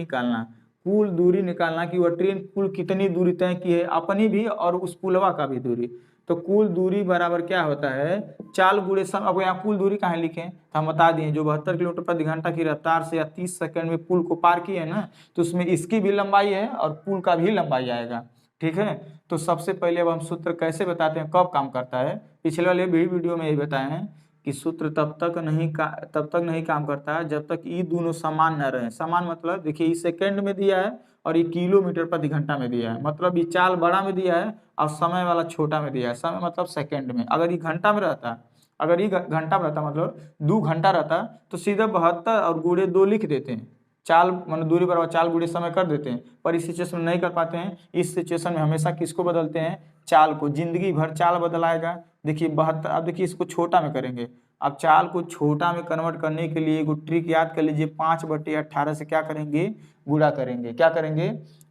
निकालना कि वह ट्रेन कुल कितनी दूरी तय की है, अपनी भी और उस पुलवा का भी दूरी। तो कुल दूरी बराबर क्या होता है? चाल गुणे समय। अब यहाँ कुल दूरी कहाँ लिखें? तो हम बता दिए, जो 72 किलोमीटर प्रति घंटा की रफ्तार से या 30 सेकंड में पुल को पार किए ना, तो उसमें इसकी भी लंबाई है और पुल का भी लंबाई आएगा। ठीक है, तो सबसे पहले अब हम सूत्र कैसे बताते हैं, कब काम करता है? पिछले वाले भी वीडियो में यही बताए हैं कि सूत्र तब तक नहीं काम करता जब तक ये दोनों समान न रहे। समान मतलब देखिए, ये सेकंड में दिया है और ये किलोमीटर प्रति घंटा में दिया है, मतलब ये चाल बड़ा में दिया है और समय वाला छोटा में दिया है। समय मतलब सेकंड में। अगर ये घंटा में रहता मतलब 2 घंटा रहता तो सीधा 72 और गुणे 2 लिख देते हैं। चाल मतलब दूरी बराबर चाल गुणे समय कर देते हैं, पर इस सिचुएशन में नहीं कर पाते हैं। इस सिचुएशन में हमेशा किसको बदलते हैं? चाल को। जिंदगी भर चाल बदलाएगा। देखिए 72। अब देखिए इसको छोटा में करेंगे। अब चाल को छोटा में कन्वर्ट करने के लिए एक ट्रिक याद कर लीजिए। 5/18 से क्या करेंगे? गुणा करेंगे। क्या करेंगे?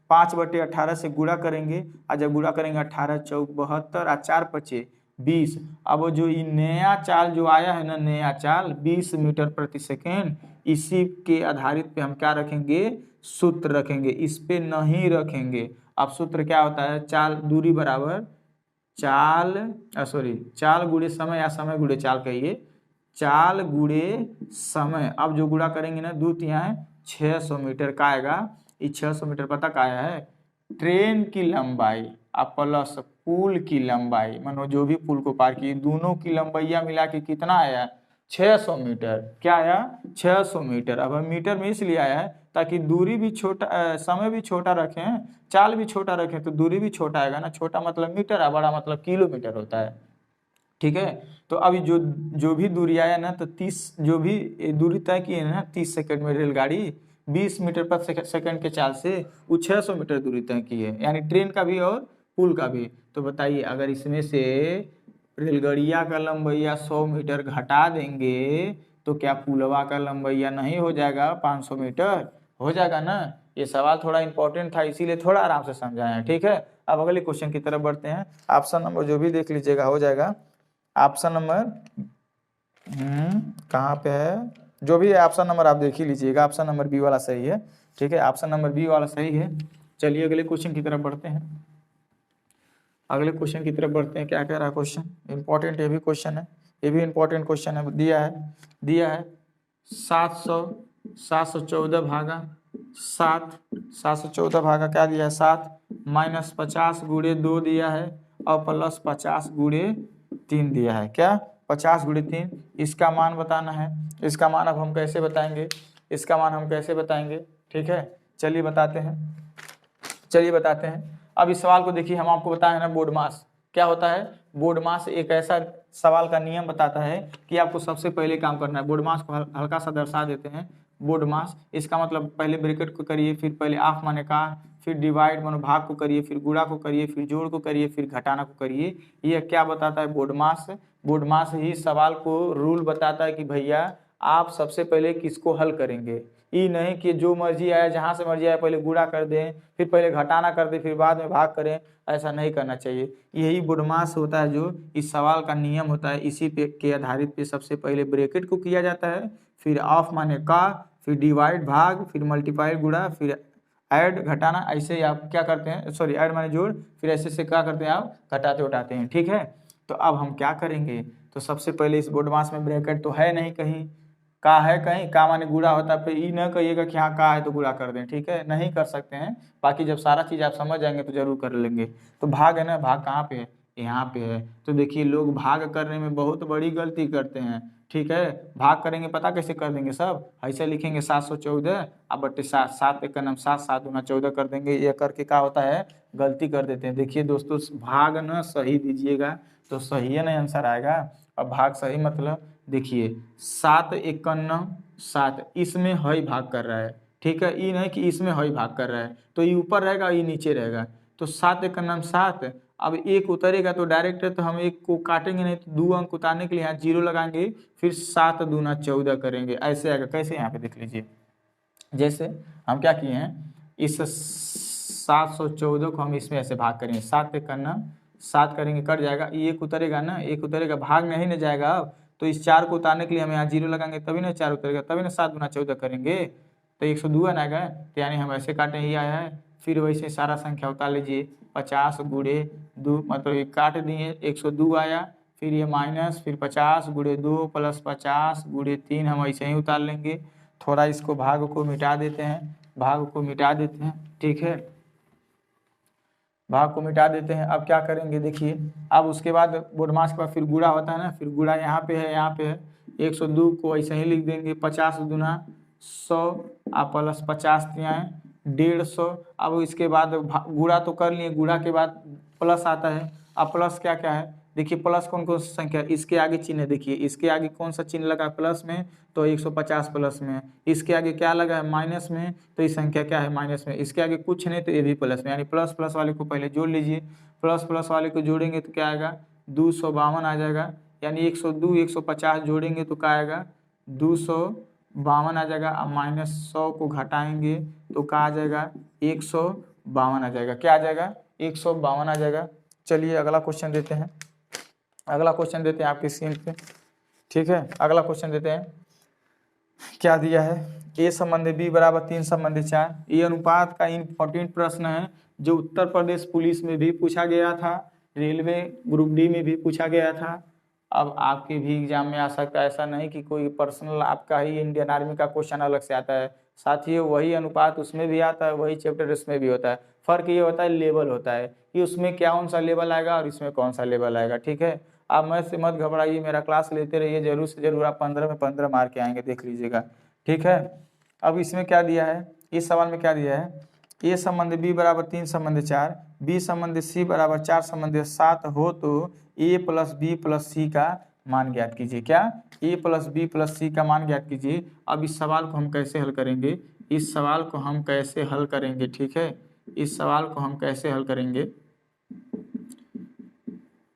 5/18 से गुणा करेंगे। और जब गुणा करेंगे 18 चौक 72 और 4 पचे 20। अब जो ये नया चाल जो आया है ना, नया चाल 20 मीटर प्रति सेकेंड, इसी के आधारित पे हम क्या रखेंगे? सूत्र रखेंगे। इस पे नहीं रखेंगे। अब सूत्र क्या होता है? चाल दूरी बराबर चाल गुणे समय या समय गुणे चाल कहिए। चाल गुणे समय। अब जो गुणा करेंगे ना, 2 तिया है 600 मीटर का आएगा। ये 600 मीटर पता का आया है? ट्रेन की लंबाई अब प्लस पुल की लंबाई, मानो जो भी पुल को पार की, दोनों की लंबाइया मिला के कितना आया? 600 मीटर। क्या आया? 600 मीटर। अब हम मीटर में इसलिए आया है ताकि दूरी भी छोटा, समय भी छोटा रखें, चाल भी छोटा रखें, तो दूरी भी छोटा आएगा ना। छोटा मतलब मीटर है, बड़ा मतलब किलोमीटर होता है। ठीक है, तो अभी जो भी दूरी आया ना, तो 30 जो भी दूरी तय की है ना 30 सेकंड में रेलगाड़ी 20 मीटर प्रति सेकंड के चाल से वो 600 मीटर दूरी तय की है, यानी ट्रेन का भी और पुल का भी। तो बताइए, अगर इसमें से रेलगाड़िया का लंबाइया 100 मीटर घटा देंगे तो क्या पुलवा का लंबाइया नहीं हो जाएगा 500 मीटर? हो जाएगा ना। ये सवाल थोड़ा इंपॉर्टेंट था, इसीलिए थोड़ा आराम से समझाए हैं। ठीक है, अब अगले क्वेश्चन की तरफ बढ़ते हैं। ऑप्शन नंबर जो भी देख लीजिएगा हो जाएगा। ऑप्शन नंबर कहाँ पे है? जो भी है ऑप्शन नंबर आप देख ही लीजिएगा। ऑप्शन नंबर बी वाला सही है। ठीक है, ऑप्शन नंबर बी वाला सही है। चलिए अगले क्वेश्चन की तरफ बढ़ते हैं। क्या कह रहा है क्वेश्चन? इंपॉर्टेंट ये भी क्वेश्चन है, ये भी इंपॉर्टेंट क्वेश्चन है। दिया है 700 714 भागा 7, 714 भागा क्या दिया है 7, माइनस 50 गुणे 2 दिया है और प्लस 50 गुणे 3 दिया है। क्या 50 गुणे 3, इसका मान बताना है। इसका मान अब हम कैसे बताएंगे, इसका मान हम कैसे बताएंगे, ठीक है चलिए बताते हैं, चलिए बताते हैं। अब इस सवाल को देखिए, हम आपको बताए हैं ना बोर्ड मास क्या होता है। बोर्ड मास एक ऐसा सवाल का नियम बताता है कि आपको सबसे पहले काम करना है। बोर्ड मास को हल्का सा दर्शा देते हैं। बोर्ड मास इसका मतलब पहले ब्रैकेट को करिए, फिर पहले ऑफ माने का, फिर डिवाइड मानो भाग को करिए, फिर गुणा को करिए, फिर जोड़ को करिए, फिर घटाना को करिए। ये क्या बताता है बोर्ड मास। बोर्ड मास ही सवाल को रूल बताता है कि भैया आप सबसे पहले किसको हल करेंगे। ये नहीं कि जो मर्जी आया जहाँ से मर्जी आया पहले गुणा कर दें, फिर पहले घटाना कर दें, फिर बाद में भाग करें, ऐसा नहीं करना चाहिए। यही बुडमास होता है जो इस सवाल का नियम होता है। इसी पे के आधारित पे सबसे पहले ब्रैकेट को किया जाता है, फिर ऑफ माने का, फिर डिवाइड भाग, फिर मल्टीप्लाई गुणा, फिर ऐड घटाना। ऐसे ही आप क्या करते हैं, सॉरी ऐड माने जोड़, फिर ऐसे से क्या करते हैं आप घटाते उठाते हैं, ठीक है। तो अब हम क्या करेंगे, तो सबसे पहले इस बुडमास में ब्रैकेट तो है नहीं कहीं, का है कहीं, का माने गुणा होता है, फिर ई न कहिएगा कि हाँ का है तो गुणा कर दें, ठीक है नहीं कर सकते हैं। बाकी जब सारा चीज़ आप समझ जाएंगे तो जरूर कर लेंगे। तो भाग है ना, भाग कहाँ पे है, यहाँ पे है। तो देखिए लोग भाग करने में बहुत बड़ी गलती करते हैं, ठीक है। भाग करेंगे पता कैसे कर देंगे, सब ऐसे लिखेंगे 714 अब बट्टे 7, 7 एक का नाम 7, 7 दूना 14 कर देंगे। ये करके क्या होता है गलती कर देते हैं। देखिए दोस्तों भाग न सही दीजिएगा तो सही है ना आंसर आएगा। अब भाग सही मतलब देखिए 7 एक का नाम 7, इसमें हई भाग कर रहा है, ठीक है। ये नहीं कि इसमें हई भाग कर रहा है, तो ये ऊपर रहेगा ये नीचे रहेगा। तो 7 एक का नाम 7, अब एक उतरेगा तो डायरेक्ट है, तो हम एक को काटेंगे नहीं, तो 2 अंक उतारने के लिए यहाँ 0 लगाएंगे, फिर 7 दूना 14 करेंगे, ऐसे आएगा। कैसे यहाँ पे देख लीजिए, जैसे हम क्या किए हैं इस 714 को हम इसमें ऐसे भाग करेंगे, 7 एक का नाम 7 करेंगे कट जाएगा, ये एक उतरेगा ना, एक उतरेगा भाग नहीं न जाएगा। अब तो इस 4 को उतारने के लिए हम यहाँ 0 लगाएंगे तभी ना 4 उतरेगा, तभी ना 7 गुना 14 करेंगे, तो 102 आएगा। तो यानी हम ऐसे काटे ही आया है। फिर वैसे सारा संख्या उतार लीजिए, 50 गुणे 2 मतलब ये काट दिए 102 आया, फिर ये माइनस, फिर 50 गुणे 2 प्लस 50 गुणे 3 हम ऐसे ही उतार लेंगे। थोड़ा इसको भाग को मिटा देते हैं, भाग को मिटा देते हैं, ठीक है भाग को मिटा देते हैं। अब क्या करेंगे देखिए, अब उसके बाद बोडमास के बाद फिर गुणा होता है ना, फिर गुणा यहाँ पे है, यहाँ पे है 102 को ऐसे ही लिख देंगे, 50 दूना 100 आप प्लस 50 दिया है 150। अब इसके बाद गुणा तो कर लिए, गुणा के बाद प्लस आता है। अब प्लस क्या क्या है देखिए, प्लस कौन कौन सी संख्या, इसके आगे चिन्ह है देखिए, इसके आगे कौन सा चिन्ह लगा प्लस में, तो 150 प्लस में। इसके आगे क्या लगा है माइनस में, तो ये संख्या क्या है माइनस में। इसके आगे कुछ नहीं तो ये भी प्लस में, यानी प्लस प्लस वाले को पहले जोड़ लीजिए। प्लस प्लस वाले को जोड़ेंगे तो क्या आएगा 252 आ जाएगा, यानी 102 150 जोड़ेंगे तो क्या आएगा 252 आ जाएगा। अब माइनस 100 को घटाएंगे तो क्या आ जाएगा 152 आ जाएगा, क्या आ जाएगा 152 आ जाएगा। चलिए अगला क्वेश्चन देते हैं, अगला क्वेश्चन देते हैं आपकी स्क्रीन पे, ठीक है। अगला क्वेश्चन देते हैं, क्या दिया है ए संबंधी बी बराबर 3 संबंधी 4। ये अनुपात का इम्पोर्टेंट प्रश्न है जो उत्तर प्रदेश पुलिस में भी पूछा गया था, रेलवे ग्रुप डी में भी पूछा गया था। अब आपके भी एग्जाम में आ सकता है, ऐसा नहीं कि कोई पर्सनल आपका ही इंडियन आर्मी का क्वेश्चन अलग से आता है। साथियों वही अनुपात उसमें भी आता है, वही चैप्टर इसमें भी होता है। फर्क ये होता है लेवल होता है कि उसमें कौन सा लेवल आएगा और इसमें कौन सा लेवल आएगा, ठीक है। आप मैं से मत घबराइए, मेरा क्लास लेते रहिए, जरूर से जरूर आप 15 में 15 मार के आएंगे, देख लीजिएगा, ठीक है। अब इसमें क्या दिया है, इस सवाल में क्या दिया है, ए संबंध बी बराबर 3 संबंध 4, बी संबंध सी बराबर 4 संबंध 7 हो तो ए प्लस बी प्लस सी का मान ज्ञात कीजिए। क्या ए प्लस बी प्लस सी का मान ज्ञात कीजिए। अब इस सवाल को हम कैसे हल करेंगे, इस सवाल को हम कैसे हल करेंगे, ठीक है। इस सवाल को हम कैसे हल करेंगे,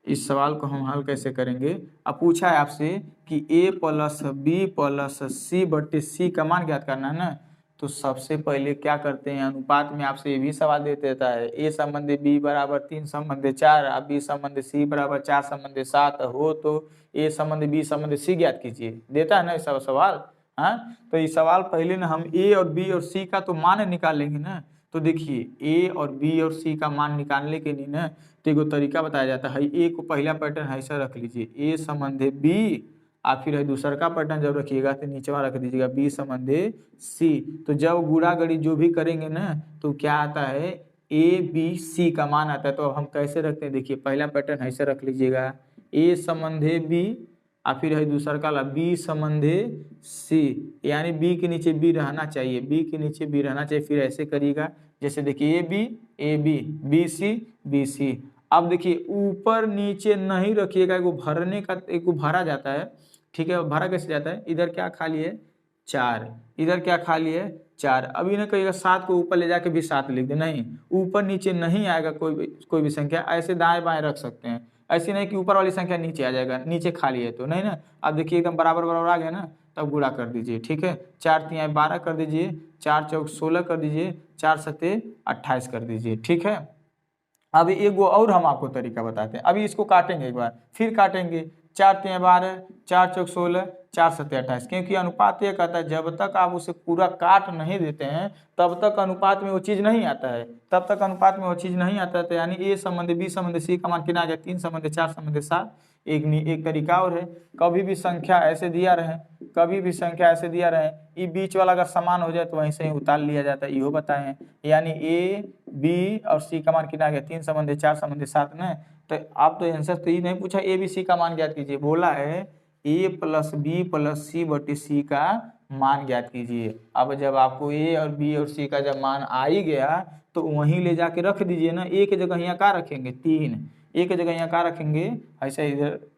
इस सवाल को हम हल कैसे करेंगे। अब पूछा है आपसे कि ए प्लस बी प्लस सी बट्टे सी का मान ज्ञात करना है ना, तो सबसे पहले क्या करते हैं अनुपात में आपसे ये भी सवाल दे देता है ए संबंधी बी बराबर 3 संबंधी 4, अब बी संबंधी सी बराबर 4 संबंधी 7 हो तो ए संबंधी बी संबंधी सी ज्ञात कीजिए, देता है ना सब सवाल। हाँ तो ये सवाल पहले ना हम ए और बी और सी का तो मान निकालेंगे ना। तो देखिए ए और बी और सी का मान निकालने के लिए ना तो एक तरीका बताया जाता है, ए को पहला पैटर्न ऐसा रख लीजिए, ए संबंधी बी और फिर है दूसरा का पैटर्न जब रखिएगा तो नीचे वहाँ रख दीजिएगा बी संबंधे सी। तो जब गुणा गणित जो भी करेंगे ना तो क्या आता है ए बी सी का मान आता है। तो अब हम कैसे रखते हैं, देखिए पहला पैटर्न ऐसे रख लीजिएगा ए संबंधे बी और फिर है दूसरा का बी संबंधे सी, यानी बी के नीचे बी रहना चाहिए, बी के नीचे बी रहना चाहिए। फिर ऐसे करिएगा जैसे देखिए ए बी बी सी। अब देखिए ऊपर नीचे नहीं रखिएगा, एगो भरने का एगो भरा जाता है, ठीक है। भरा कैसे जाता है, इधर क्या खाली है 4, इधर क्या खाली है 4। अभी ना कहिएगा 7 को ऊपर ले जाके भी 7 लिख दे, नहीं, ऊपर नीचे नहीं आएगा कोई भी संख्या, ऐसे दाएं बाएं रख सकते हैं। ऐसे नहीं कि ऊपर वाली संख्या नीचे आ जाएगा, नीचे खाली है तो नहीं ना। अब देखिए एकदम बराबर बराबर आ गया ना, तब गुणा कर दीजिए, ठीक है। 4 तिहाई 12 कर दीजिए, 4 चौक 16 कर दीजिए, 4 सत्ते 28 कर दीजिए, ठीक है। अब एक और हम आपको तरीका बताते हैं, अभी इसको काटेंगे एक बार, फिर काटेंगे। 4 तिहाई 12, 4 चौक 16, 4 सत्ते 28, क्योंकि अनुपात ये कहता है जब तक आप उसे पूरा काट नहीं देते हैं तब तक अनुपात में वो चीज़ नहीं आता है, तब तक अनुपात में वो चीज़ नहीं आता है। तो यानी ए संबंधी बी संबंधी सी का मान कितना आ गया 3 संबंधी 4 संबंधी 7। एक तरीका और है, कभी भी संख्या ऐसे दिया रहे, कभी भी संख्या ऐसे दिया रहे, ये बीच वाला अगर समान हो जाए तो वहीं से ही उतार लिया जाता है, इहो बताए हैं। यानी ए बी और सी का मान कितना आ गया 3 संबंधी 4 संबंधी 7 में। तो आप तो आंसर तो ये नहीं पूछा ए बी सी का मान ज्ञात कीजिए, बोला है ए प्लस बी प्लस सी बटे सी का मान ज्ञात कीजिए। अब जब आपको ए और बी और सी का जब मान आ ही गया तो वहीं ले जाके रख दीजिए ना। ए की जगह यहाँ क्या रखेंगे 3, ए की जगह यहाँ क्या रखेंगे, ऐसे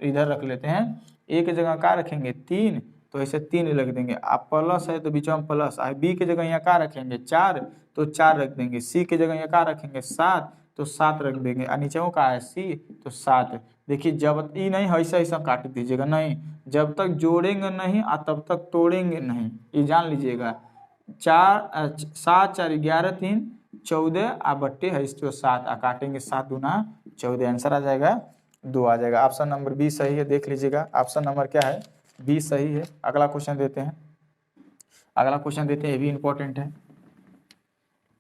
इधर रख लेते हैं, ए की जगह क्या रखेंगे 3, तो ऐसे 3 रख देंगे। आप प्लस है तो बीच में प्लस, बी की जगह यहाँ क्या रखेंगे 4, तो 4 रख देंगे। सी की जगह यहाँ क्या रखेंगे 7, तो 7 रख देंगे। और नीचे वो का है सी, तो 7। देखिए जब ई नहीं ऐसा ऐसा काट दीजिएगा, नहीं, जब तक जोड़ेंगे नहीं और तब तक तोड़ेंगे नहीं, ये जान लीजिएगा। 7 4 11 3 14 आ बट्टे है इसको 7 आ काटेंगे 7 दूना 14, आंसर आ जाएगा 2 आ जाएगा। ऑप्शन नंबर बी सही है, देख लीजिएगा ऑप्शन नंबर क्या है, बी सही है। अगला क्वेश्चन देते हैं, अगला क्वेश्चन देते हैं, ये भी इंपॉर्टेंट है।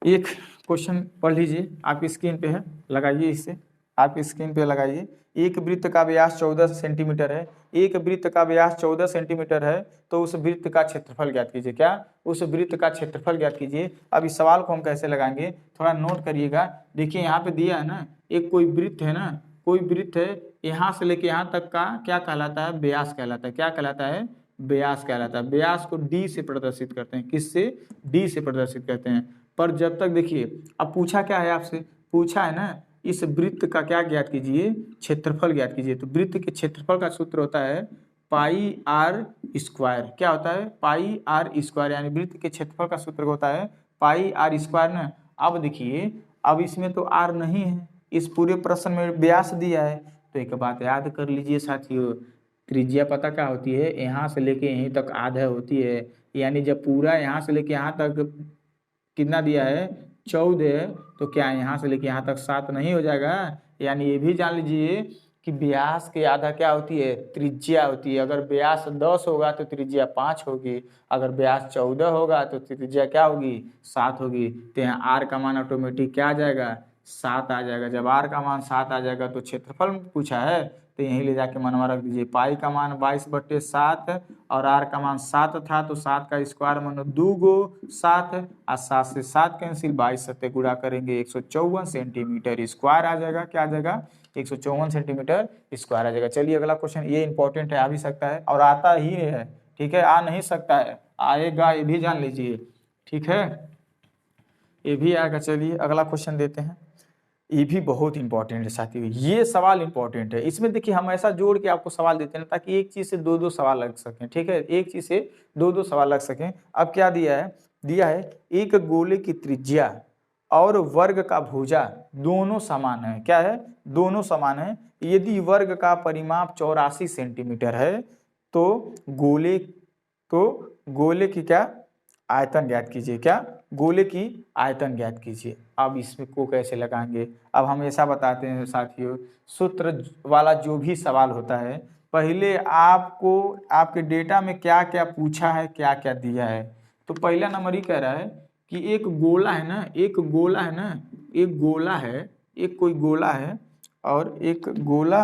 एक क्वेश्चन पढ़ लीजिए, आपकी स्क्रीन पे है, लगाइए इसे, आपकी स्क्रीन पे लगाइए। एक वृत्त का व्यास 14 सेंटीमीटर है, एक वृत्त का व्यास 14 सेंटीमीटर है, तो उस वृत्त का क्षेत्रफल ज्ञात कीजिए। क्या, उस वृत्त का क्षेत्रफल ज्ञात कीजिए। अब इस सवाल को हम कैसे लगाएंगे थोड़ा नोट करिएगा। देखिए यहाँ पे दिया है ना, एक कोई वृत्त है ना, कोई वृत्त है, यहाँ से लेके यहाँ तक का क्या कहलाता है, व्यास कहलाता है। क्या कहलाता है, व्यास कहलाता है। व्यास को डी से प्रदर्शित करते हैं, किससे, डी से प्रदर्शित करते हैं। पर जब तक देखिए, अब पूछा क्या है आपसे, पूछा है ना इस वृत्त का क्या ज्ञात कीजिए, क्षेत्रफल ज्ञात कीजिए। तो वृत्त के क्षेत्रफल का सूत्र होता है पाई आर स्क्वायर। क्या होता है, पाई आर स्क्वायर, यानी वृत्त के क्षेत्रफल का सूत्र होता है पाई आर स्क्वायर ना। अब देखिए, अब इसमें तो आर नहीं है, इस पूरे प्रश्न में व्यास दिया है। तो एक बात याद कर लीजिए साथियों, त्रिज्या पता क्या होती है, यहाँ से लेके यहीं तक आधा होती है। यानी जब पूरा यहाँ से लेके यहाँ तक कितना दिया है 14, तो क्या यहाँ से लेके यहाँ तक 7 नहीं हो जाएगा। यानी ये भी जान लीजिए कि व्यास के आधा क्या होती है, त्रिज्या होती है। अगर व्यास 10 होगा तो त्रिज्या 5 होगी, अगर व्यास 14 होगा तो त्रिज्या क्या होगी 7 होगी। तो यहाँ आर का मान ऑटोमेटिक क्या आ जाएगा 7 आ जाएगा। जब आर का मान 7 आ जाएगा तो क्षेत्रफल पूछा है तो यहीं ले जाके मनवा रख दीजिए। पाई का मान 22/7 और आर का मान 7 था, तो 7 का स्क्वायर मानो 2 गो 7 और 7 से 7 कैंसिल, 22 सत्ते गुणा करेंगे 154 सेंटीमीटर स्क्वायर आ जाएगा। क्या आ जाएगा 154 सेंटीमीटर स्क्वायर आ जाएगा। चलिए अगला क्वेश्चन, ये इंपॉर्टेंट है, आ भी सकता है और आता ही है, ठीक है, आ नहीं सकता है, आएगा, ये भी जान लीजिए, ठीक है, ये भी आएगा। चलिए अगला क्वेश्चन देते हैं, ये भी बहुत इंपॉर्टेंट है साथियों, ये सवाल इंपॉर्टेंट है। इसमें देखिए हम ऐसा जोड़ के आपको सवाल देते हैं ताकि एक चीज से दो दो सवाल लग सकें, ठीक है, एक चीज से दो दो सवाल लग सकें। अब क्या दिया है, दिया है एक गोले की त्रिज्या और वर्ग का भुजा दोनों समान है। क्या है, दोनों समान है। यदि वर्ग का परिमाप 84 सेंटीमीटर है तो गोले की क्या आयतन ज्ञात कीजिए। क्या, गोले की आयतन ज्ञात कीजिए। अब इसमें को कैसे लगाएंगे, अब हम ऐसा बताते हैं साथियों, सूत्र वाला जो भी सवाल होता है पहले आपको आपके डेटा में क्या क्या पूछा है, क्या क्या दिया है। तो पहला नंबर ही कह रहा है कि एक गोला है ना, एक गोला है ना, एक गोला है, एक कोई गोला है और एक गोला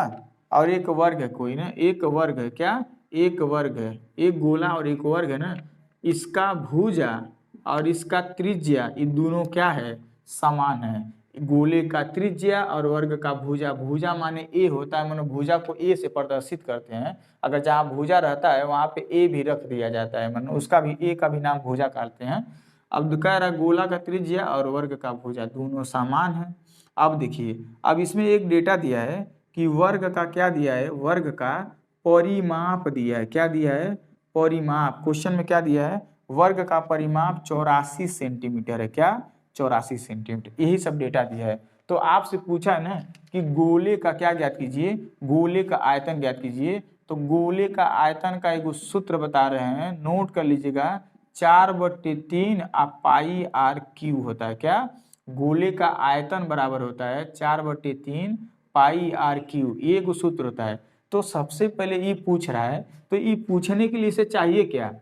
और एक वर्ग है कोई ना, एक वर्ग है। क्या, एक वर्ग है, एक गोला और एक वर्ग है ना, इसका भुजा और इसका त्रिज्या ये दोनों क्या है, समान है। गोले का त्रिज्या और वर्ग का भुजा, भुजा माने ए होता है, मानो भुजा को ए से प्रदर्शित करते हैं। अगर जहाँ भुजा रहता है वहाँ पे ए भी रख दिया जाता है, मानो उसका भी ए का भी नाम भुजा कहते हैं। अब कह रहा है गोला का त्रिज्या और वर्ग का भुजा दोनों समान है। अब देखिए, अब इसमें एक डेटा दिया है कि वर्ग का क्या दिया है, वर्ग का परिमाप दिया है। क्या दिया है, परिमाप। क्वेश्चन में क्या दिया है, वर्ग का परिमाप 84 सेंटीमीटर है। क्या, 84 सेंटीमीटर, यही सब डेटा दिया है। तो आपसे पूछा है ना कि गोले का क्या ज्ञात कीजिए, गोले का आयतन ज्ञात कीजिए। तो गोले का आयतन का एक सूत्र बता रहे हैं, नोट कर लीजिएगा, 4/3 पाई आर क्यू होता है। क्या, गोले का आयतन बराबर होता है 4/3 पाई आर क्यू, ये एक सूत्र होता है। तो सबसे पहले ये पूछ रहा है, तो ये पूछने के लिए इसे चाहिए क्या,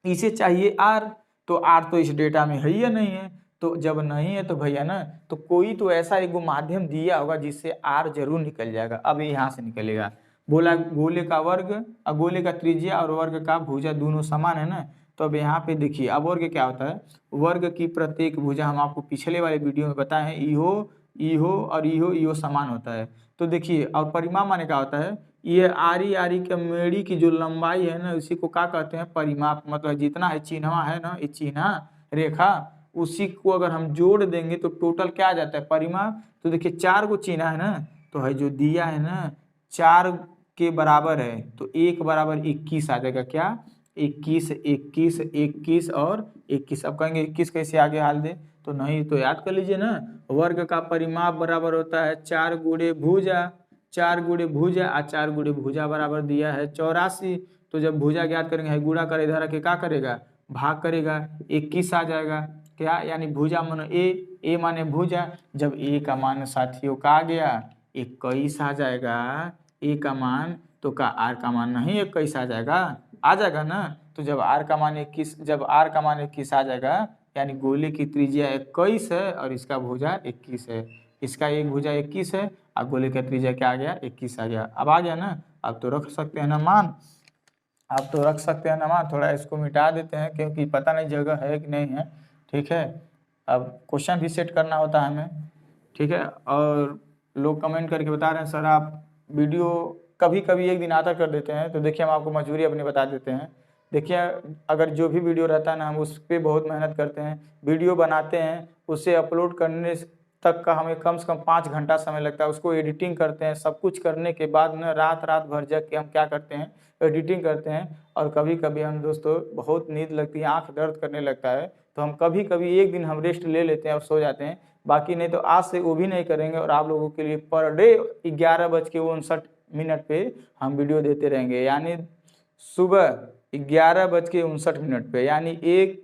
इसे चाहिए आर। तो आर तो इस डेटा में है ही या नहीं है, तो जब नहीं है तो भैया ना, तो कोई तो ऐसा एक माध्यम दिया होगा जिससे आर जरूर निकल जाएगा। अब यहाँ से निकलेगा, बोला गोले का वर्ग और गोले का त्रिज्या और वर्ग का भुजा दोनों समान है ना। तो अब यहाँ पे देखिए, अब वर्ग क्या होता है, वर्ग की प्रत्येक भुजा हम आपको पिछले वाले वीडियो में बताए हैं, इहो इहो और इहो समान होता है। तो देखिए, और परिमाप माने क्या होता है, ये आरी आरी के मेड़ी की जो लंबाई है ना, उसी को क्या कहते हैं, परिमाप। मतलब जितना है चिन्हवा है ना, ये चिन्हा रेखा, उसी को अगर हम जोड़ देंगे तो टोटल क्या आ जाता है, परिमाप। तो देखिए 4 को चिन्हा है ना, तो है जो दिया है ना 4 के बराबर है, तो 1 बराबर 21 आ जाएगा। क्या, 21 21 21 और 21। अब कहेंगे 21 कैसे आगे हाल दे, तो नहीं, तो याद कर लीजिए ना, वर्ग का परिमाप बराबर होता है 4 गुणे भुजा, 4 गुणे भुजा और 4 गुणे भुजा बराबर दिया है 84। तो जब भुजा ज्ञात करेंगे, गुणा करे इधर के क्या करेगा, भाग करेगा, 21 आ जाएगा। क्या, यानी भुजा मानो ए माने भुजा। जब ए का मान साथियों का आ गया 21 आ जाएगा, ए का मान, तो का आर का मान नहीं 21 आ जाएगा, आ जाएगा ना। तो जब आर का मान 21, जब आर का मान 21 आ जाएगा, यानी गोले की त्रिज्या 21 है और इसका भुजा 21 है। इसका एक भुजा 21 है और गोले का त्रिज्या क्या आ गया, 21 आ गया। अब आ गया ना, अब तो रख सकते हैं ना मान, अब तो रख सकते हैं ना मान। थोड़ा इसको मिटा देते हैं क्योंकि पता नहीं जगह है कि नहीं है, ठीक है। अब क्वेश्चन भी सेट करना होता है हमें, ठीक है। और लोग कमेंट करके बता रहे हैं सर आप वीडियो कभी कभी एक दिन आता कर देते हैं, तो देखिए हम आपको मजबूरी अपनी बता देते हैं। देखिए, अगर जो भी वीडियो रहता है ना, हम उस पर बहुत मेहनत करते हैं, वीडियो बनाते हैं, उसे अपलोड करने तक का हमें कम से कम 5 घंटा समय लगता है। उसको एडिटिंग करते हैं, सब कुछ करने के बाद ना रात भर जग के हम क्या करते हैं, एडिटिंग करते हैं। और कभी कभी हम दोस्तों बहुत नींद लगती है, आंख दर्द करने लगता है, तो हम कभी कभी एक दिन हम रेस्ट ले लेते हैं और सो जाते हैं। बाकी नहीं तो आज से वो भी नहीं करेंगे और आप लोगों के लिए पर डे 11:59 पे हम वीडियो देते रहेंगे। यानी सुबह 11:59 पे, यानी 1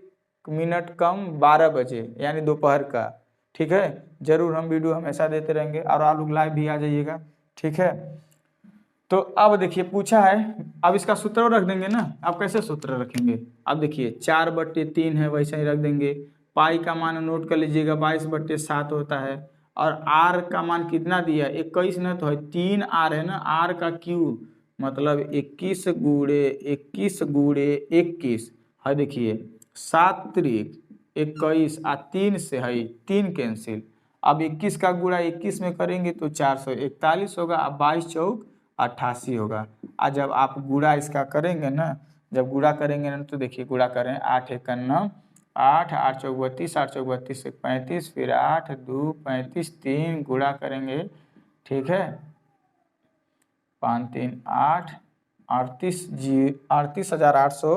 मिनट कम 12 बजे, यानी दोपहर का, ठीक है। जरूर हम वीडियो हमेशा देते रहेंगे और आप लोग लाइव भी आ जाइएगा, ठीक है। तो अब देखिए पूछा है, अब इसका सूत्र रख देंगे ना। अब कैसे सूत्र रखेंगे, अब देखिए 4/3 है, वैसे ही रख देंगे। पाई का मान नोट कर लीजिएगा 22/7 होता है। और आर का मान कितना दिया है, 21 ना, तो है 3 आर है ना, आर का क्यू मतलब 21 गुणे 21 गुणे 21 है। देखिए 7 त्रिक 21 आ 3 से है 3 कैंसिल। अब 21 का गुणा 21 में करेंगे तो 441 होगा। अब 22 चौक 88 होगा। और जब आप गुणा इसका करेंगे ना, जब गुणा करेंगे ना, तो देखिए गुणा करें 8 1 9 8 8 चौक 32 8 चौक 32 से 35, फिर 8 2 35 3 गुणा करेंगे, ठीक है, 5 3 8 38,808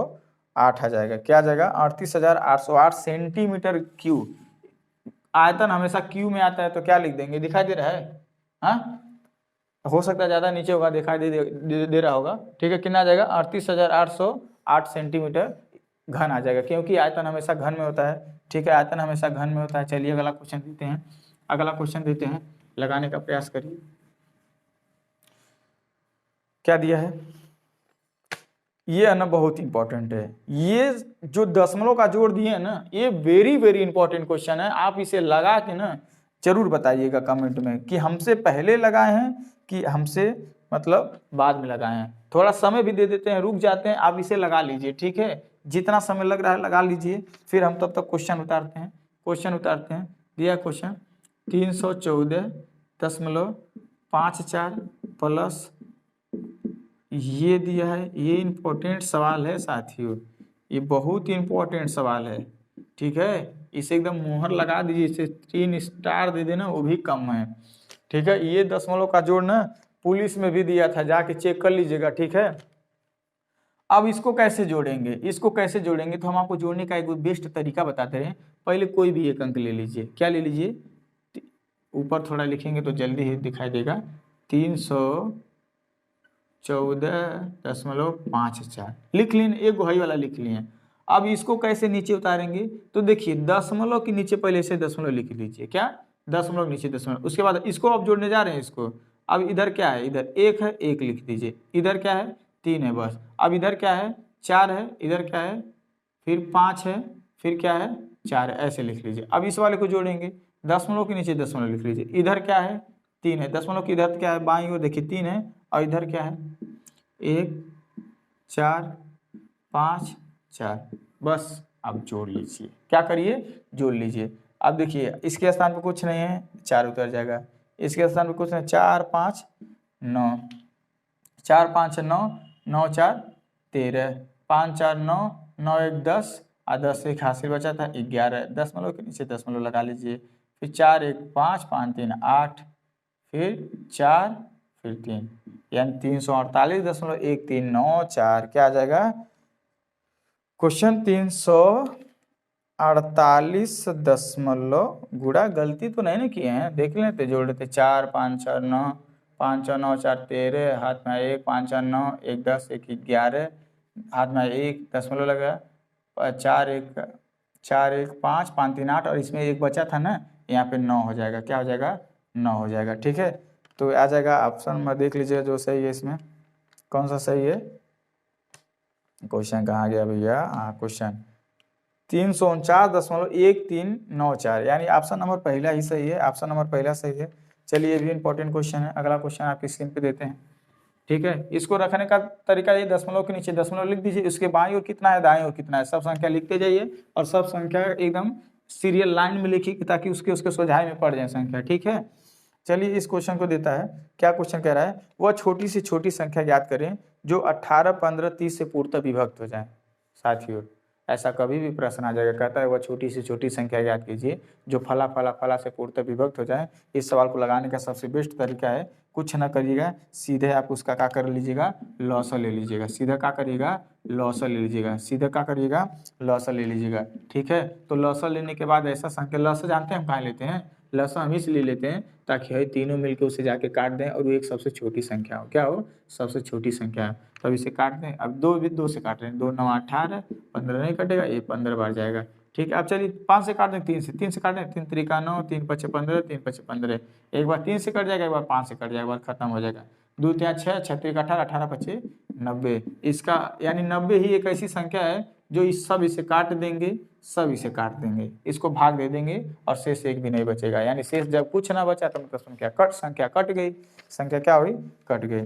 आ जाएगा। क्या आ जाएगा, 38,808 सेंटीमीटर क्यूब। आयतन हमेशा क्यू में आता है, तो क्या लिख देंगे, दिखाई दे रहा है, हाँ हो सकता है ज़्यादा नीचे होगा, दिखाई दे रहा होगा, ठीक है। कितना आ जाएगा, 38,808 सेंटीमीटर घन आ जाएगा, क्योंकि आयतन हमेशा घन में होता है, ठीक है। आयतन हमेशा घन में होता है। चलिए अगला क्वेश्चन देते हैं, अगला क्वेश्चन देते हैं, लगाने का प्रयास करिए। क्या दिया है, ये है ना बहुत इंपॉर्टेंट है। ये जो दशमलव का जोड़ दिए है ना, ये वेरी वेरी इंपॉर्टेंट क्वेश्चन है। आप इसे लगा के ना जरूर बताइएगा कमेंट में कि हमसे पहले लगाए हैं कि हमसे मतलब बाद में लगाए हैं। थोड़ा समय भी दे देते हैं, रुक जाते हैं, आप इसे लगा लीजिए, ठीक है। जितना समय लग रहा है लगा लीजिए, फिर हम तब तक क्वेश्चन उतारते हैं। क्वेश्चन उतारते हैं। दिया क्वेश्चन 314.54 प्लस ये दिया है। ये इम्पोर्टेंट सवाल है साथियों, ये बहुत ही इम्पोर्टेंट सवाल है, ठीक है। इसे एकदम मुहर लगा दीजिए, इसे 3 स्टार दे देना, वो भी कम है, ठीक है। ये दशमलव का जोड़ ना पुलिस में भी दिया था, जाके चेक कर लीजिएगा, ठीक है। अब इसको कैसे जोड़ेंगे, इसको कैसे जोड़ेंगे, तो हम आपको जोड़ने का एक बेस्ट तरीका बताते हैं। पहले कोई भी एक अंक ले लीजिए, क्या ले लीजिए, ऊपर थोड़ा लिखेंगे तो जल्दी ही दिखाई देगा। 314.54 लिख लिए, एक गोहाई वाला लिख लिए। अब इसको कैसे नीचे उतारेंगे, तो देखिए दशमलव के नीचे पहले से दशमलव लिख लीजिए, क्या, दशमलव नीचे दशमलव। उसके बाद इसको अब जोड़ने जा रहे हैं इसको। अब इधर क्या है, इधर 1 है, 1 लिख दीजिए। इधर क्या है, 3 है बस। अब इधर क्या है, 4 है। इधर क्या है, फिर 5 है, फिर क्या है, 4 है, ऐसे लिख लीजिए। अब इस वाले को जोड़ेंगे, दशमलव के नीचे दशमलव लिख लीजिए। इधर क्या है, 3 है। दशमलव की इधर क्या है, बाईं ओर देखिए 3 है, और इधर क्या है, 1 4 5 4, बस। अब जोड़ लीजिए, क्या करिए, जोड़ लीजिए। अब देखिए इसके स्थान पे कुछ नहीं है, 4 उतर जाएगा। इसके स्थान पे कुछ नहीं, 4 5 9, 4 5 9, 9 4 13, 5 4 9, 9 1 10, और 10 एक हासिल बचा था 11। दशमलव के नीचे दशमलव लगा लीजिए। फिर 4 1 5, 5 3 8, फिर 4, फिर 3, यानी 348.1394। क्या आ जाएगा क्वेश्चन, 348 दशमलव गुड़ा, गलती तो नहीं ना किए हैं, देख लेते, जोड़ लेते। 4 5 4 9, 5 4 9 4 13, हाथ में 1 5 4 9 1 10 1 11, हाथ में 1 दशमलव लगा, 4 1 5 5 3 8, और इसमें 1 बचा था ना, यहाँ पे 9 हो जाएगा। क्या हो जाएगा, 9 हो जाएगा, ठीक है। तो आ जाएगा ऑप्शन में, देख लीजिए जो सही है इसमें, कौन सा सही है। क्वेश्चन कहाँ गया भैया, हाँ क्वेश्चन 349.1394, यानी ऑप्शन नंबर पहला ही सही है, ऑप्शन नंबर पहला सही है। चलिए ये भी इंपॉर्टेंट क्वेश्चन है। अगला क्वेश्चन आपकी स्क्रीन पे देते हैं, ठीक है। इसको रखने का तरीका ये, दशमलव के नीचे दशमलव लिख दीजिए, उसके बाईं ओर कितना है, दाईं ओर कितना है, सब संख्या लिखते जाइए, और सब संख्या एकदम सीरियल लाइन में लिखिए, ताकि उसके उसके सोझाई में पड़ जाए संख्या, ठीक है। चलिए इस क्वेश्चन को देता है, क्या क्वेश्चन कह रहा है, वह छोटी से छोटी संख्या ज्ञात करें जो 18 15 30 से पूर्णतः विभक्त हो जाए। साथियों ऐसा कभी भी प्रश्न आ जाएगा, कहता है वह छोटी से छोटी संख्या ज्ञात कीजिए जो फला फला फला से पूर्णतः विभक्त हो जाए। इस सवाल को लगाने का सबसे बेस्ट तरीका है, कुछ ना करिएगा, सीधे आप उसका क्या कर लीजिएगा, लॉसा ले लीजिएगा। सीधा क्या करिएगा, लॉसा ले लीजिएगा। सीधा क्या करिएगा, लॉसा ले लीजिएगा, ठीक है। तो लॉसा लेने के बाद ऐसा संख्या, लॉसा जानते हैं हम कहाँ लेते हैं, लॉसा हम इसलिए लेते हैं ताकि है तीनों मिलकर उसे जाके काट दें, और वो एक सबसे छोटी संख्या हो, क्या हो, सबसे छोटी संख्या है, तब इसे काट दें। अब 2 भी 2 से काट रहे हैं, 2 9 18, 15 नहीं कटेगा, ये 15 बार जाएगा, ठीक है। अब चलिए 5 से काट दें, 3 से काट दें, 3 त्रिका 9, 3 5 15, 3 5 15, एक बार 3 से कट जाएगा, एक बार 5 से कट जाएगा, एक बार खत्म हो जाएगा। 2 3 6, 6 3 18, 18 5 90, इसका यानी 90 ही एक ऐसी संख्या है जो इस सब इसे काट देंगे, सब इसे काट देंगे, इसको भाग दे देंगे, और शेष एक भी नहीं बचेगा। यानी शेष जब कुछ ना बचा तो मतलब संख्या कट गई, संख्या क्या हुई, कट गई।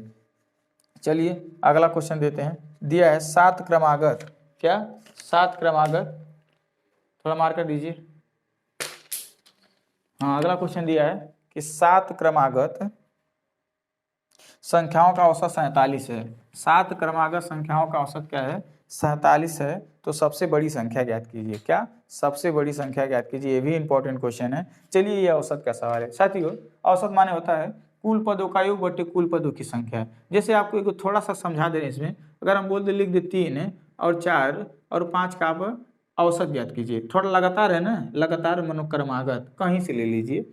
चलिए अगला क्वेश्चन देते हैं, दिया है 7 क्रमागत, क्या 7 क्रमागत, थोड़ा मार्कर दीजिए। हाँ अगला क्वेश्चन दिया है कि 7 क्रमागत संख्याओं का औसत 47 है। 7 क्रमागत संख्याओं का औसत क्या है, 47 है। तो सबसे बड़ी संख्या ज्ञात कीजिए, क्या सबसे बड़ी संख्या ज्ञात कीजिए, ये भी इंपॉर्टेंट क्वेश्चन है। चलिए ये औसत का सवाल है साथियों। औसत माने होता है कुल पदों का योग बटे कुल पदों की संख्या। जैसे आपको एक थोड़ा सा समझा दे रहे हैं इसमें, अगर हम बोल दे लिख दे 3 और 4 और 5 का आप औसत ज्ञात कीजिए, थोड़ा लगातार है ना, लगातार मनोक्रमागत कहीं से ले लीजिए,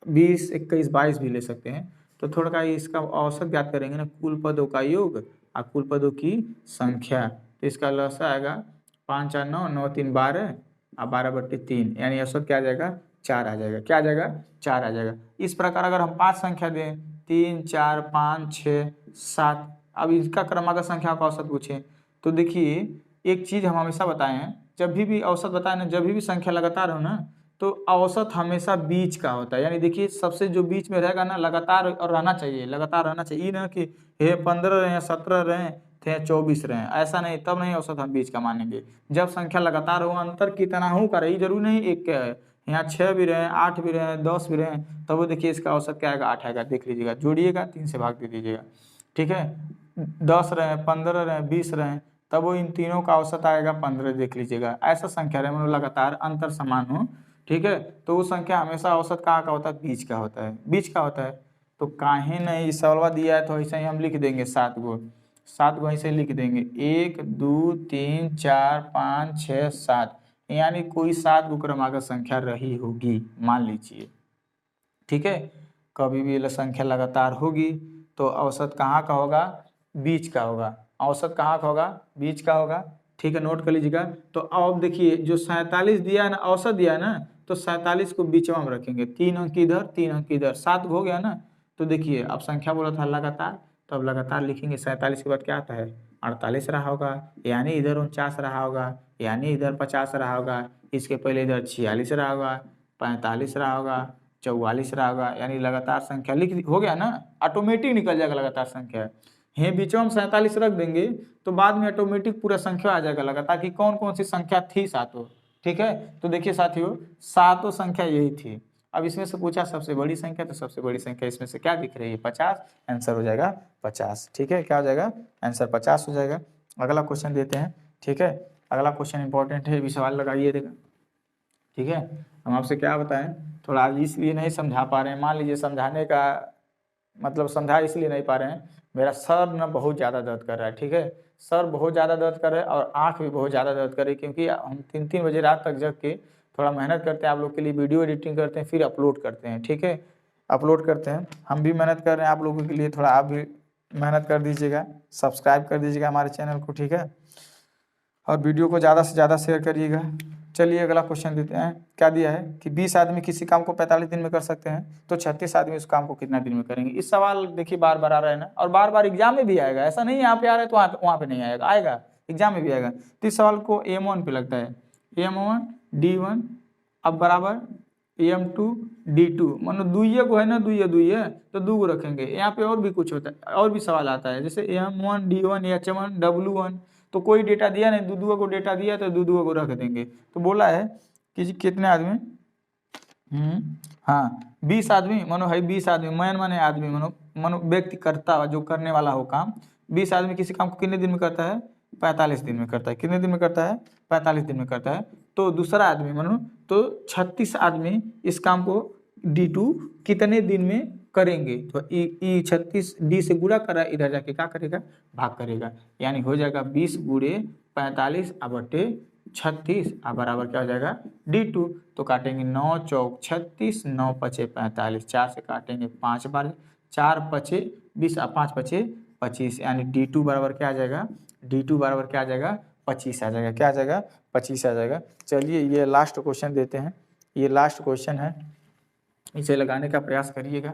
20 21 22 भी ले सकते हैं। तो थोड़ा का इसका औसत ज्ञात करेंगे ना, कुल पदों का योग और कुल पदों की संख्या। तो इसका लसा आएगा 5 4 9, 9 3 12 और 12/3, यानी औसत क्या आ जाएगा, 4 आ जाएगा। क्या आ जाएगा, 4 आ जाएगा। इस प्रकार अगर हम 5 संख्या दें, 3 4 5 6 7, अब इसका क्रमागत संख्या का औसत पूछें तो देखिए एक चीज़ हम हमेशा बताए हैं, जब भी औसत बताए ना, जब भी संख्या लगातार हो ना, तो औसत हमेशा बीच का होता है, यानी देखिए सबसे जो बीच में रहेगा ना लगातार और रहना चाहिए, लगातार रहना चाहिए, ये ना कि ये 15 रहे 17 रहे थे 24 रहे, ऐसा नहीं, तब नहीं औसत हम बीच का मानेंगे। जब संख्या लगातार हो, अंतर कितना हो का रही जरूरी नहीं एक क्या है, यहाँ 6 भी रहे 8 भी रहे 10 भी रहे, तब वो देखिए इसका औसत क्या आएगा 8 आएगा, देख लीजिएगा, जोड़िएगा 3 से भाग दे दीजिएगा, ठीक है। 10 रहे 15 रहे 20 रहे, तब वो इन तीनों का औसत आएगा 15, देख लीजिएगा। ऐसा संख्या रहे मतलब लगातार अंतर समान हो, ठीक है, तो वो संख्या हमेशा औसत कहाँ का होता है, बीच का होता है, बीच का होता है। तो काहे नहीं सवाल दिया है तो ऐसे ही हम लिख देंगे 7 गो, 7 गो ऐसे लिख देंगे, 1 2 3 4 5 6 7, यानी कोई 7 गो क्रमागत संख्या रही होगी, मान लीजिए, ठीक है। कभी भी ये संख्या लगातार होगी तो औसत कहाँ का होगा, बीच का होगा, औसत कहाँ का होगा, बीच का होगा, ठीक है, नोट कर लीजिएगा। तो अब देखिए जो 47 दिया है ना, औसत दिया है ना, तो 47 को बीचवा में रखेंगे, 3 अंक इधर 3 अंक इधर, 7 हो गया ना। तो देखिए अब संख्या बोला था लगातार, तो अब लगातार लिखेंगे, 47 के बाद क्या आता है 48 रहा होगा, यानी इधर 49 रहा होगा, यानी इधर 50 रहा होगा, इसके पहले इधर 46 रहा होगा, 45 रहा होगा, 44 रहा होगा, यानी लगातार संख्या लिख हो गया ना, ऑटोमेटिक निकल जाएगा लगातार संख्या। है बीच में 47 रख देंगे तो बाद में ऑटोमेटिक पूरा संख्या आ जाएगा लगातार कि कौन कौन सी संख्या थी सातों, ठीक है। तो देखिए साथियों सातों संख्या यही थी। अब इसमें से पूछा सबसे बड़ी संख्या, तो सबसे बड़ी संख्या इसमें से क्या दिख रही है 50, आंसर हो जाएगा 50, ठीक है, क्या हो जाएगा आंसर 50 हो जाएगा। अगला क्वेश्चन देते हैं, ठीक है, अगला क्वेश्चन इंपॉर्टेंट है, भी सवाल लगाइए देगा, ठीक है। हम आपसे क्या बताएं, थोड़ा आज इसलिए नहीं समझा पा रहे हैं, मान लीजिए समझाने का मतलब समझा इसलिए नहीं पा रहे हैं, मेरा सर ना बहुत ज़्यादा दर्द कर रहा है, ठीक है, सर बहुत ज़्यादा दर्द कर रहा है और आँख भी बहुत ज़्यादा दर्द कर रही है, क्योंकि हम 3-3 बजे रात तक जग के थोड़ा मेहनत करते हैं, आप लोग के लिए वीडियो एडिटिंग करते हैं, फिर अपलोड करते हैं, ठीक है, अपलोड करते हैं, हम भी मेहनत कर रहे हैं आप लोगों के लिए, थोड़ा आप भी मेहनत कर दीजिएगा, सब्सक्राइब कर दीजिएगा हमारे चैनल को, ठीक है, और वीडियो को ज़्यादा से ज़्यादा शेयर करिएगा। चलिए अगला क्वेश्चन देते हैं, क्या दिया है कि 20 आदमी किसी काम को 45 दिन में कर सकते हैं, तो 36 आदमी उस काम को कितना दिन में करेंगे। इस सवाल देखिए बार बार आ रहा है ना, और बार बार एग्जाम में भी आएगा, ऐसा नहीं यहाँ पे आ रहा है तो वहाँ पे नहीं आएगा, आएगा एग्जाम में भी आएगा। तो इस सवाल को M1 पे लगता है, M1 D1 अब बराबर M2 D2, मानो दुइये को है ना, दुइये तो दो को रखेंगे, यहाँ पे और भी कुछ होता है, और भी सवाल आता है, जैसे M1 D1 H1 W1, तो कोई डेटा दिया नहीं, दूधुआ को डेटा दिया तो दूधुआ को रख देंगे। तो बोला है कि कितने आदमी, हाँ 20 आदमी, मानो है 20 आदमी, मैन माने आदमी, मानो व्यक्ति करता जो करने वाला हो काम, 20 आदमी किसी काम को कितने दिन में करता है 45 दिन में करता है, कितने दिन में करता है 45 दिन में करता है। तो दूसरा आदमी मानो तो 36 आदमी इस काम को D2 कितने दिन में करेंगे, तो ई 36 D से गुणा करा, इधर जाके क्या करेगा भाग करेगा, यानी हो जाएगा 20 गुणे 45 बटे 36 बराबर क्या हो जाएगा D2। तो काटेंगे 9 चौक 36, 9 पचे 45, 4 से काटेंगे 5 बार, 4 पचे 20 5 पचे 25, यानी D2 बराबर क्या आ जाएगा, D2 बराबर क्या आ जाएगा 25 आ जाएगा, क्या आ जाएगा 25 आ जाएगा। चलिए ये लास्ट क्वेश्चन देते हैं, ये लास्ट क्वेश्चन है, इसे लगाने का प्रयास करिएगा।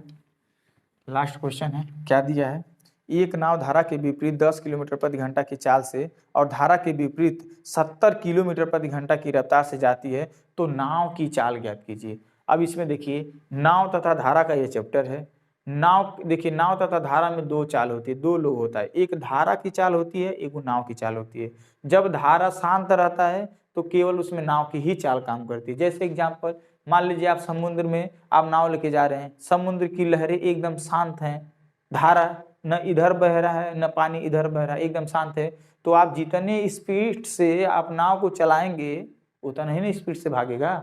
लास्ट क्वेश्चन है, क्या दिया है, एक नाव धारा के विपरीत 10 किलोमीटर प्रति घंटा की चाल से और धारा के विपरीत 70 किलोमीटर प्रति घंटा की रफ्तार से जाती है, तो नाव की चाल ज्ञात कीजिए। अब इसमें देखिए नाव तथा धारा का ये चैप्टर है। नाव देखिए, नाव तथा धारा में दो चाल होती है, दो लोग होता है, एक धारा की चाल होती है, एक नाव की चाल होती है। जब धारा शांत रहता है तो केवल उसमें नाव की ही चाल काम करती है। जैसे एग्जाम्पल मान लीजिए आप समुद्र में आप नाव लेके जा रहे हैं, समुद्र की लहरें एकदम शांत हैं, धारा न इधर बह रहा है न पानी इधर बह रहा है, एकदम शांत है, तो आप जितने स्पीड से आप नाव को चलाएंगे उतना ही ना स्पीड से भागेगा।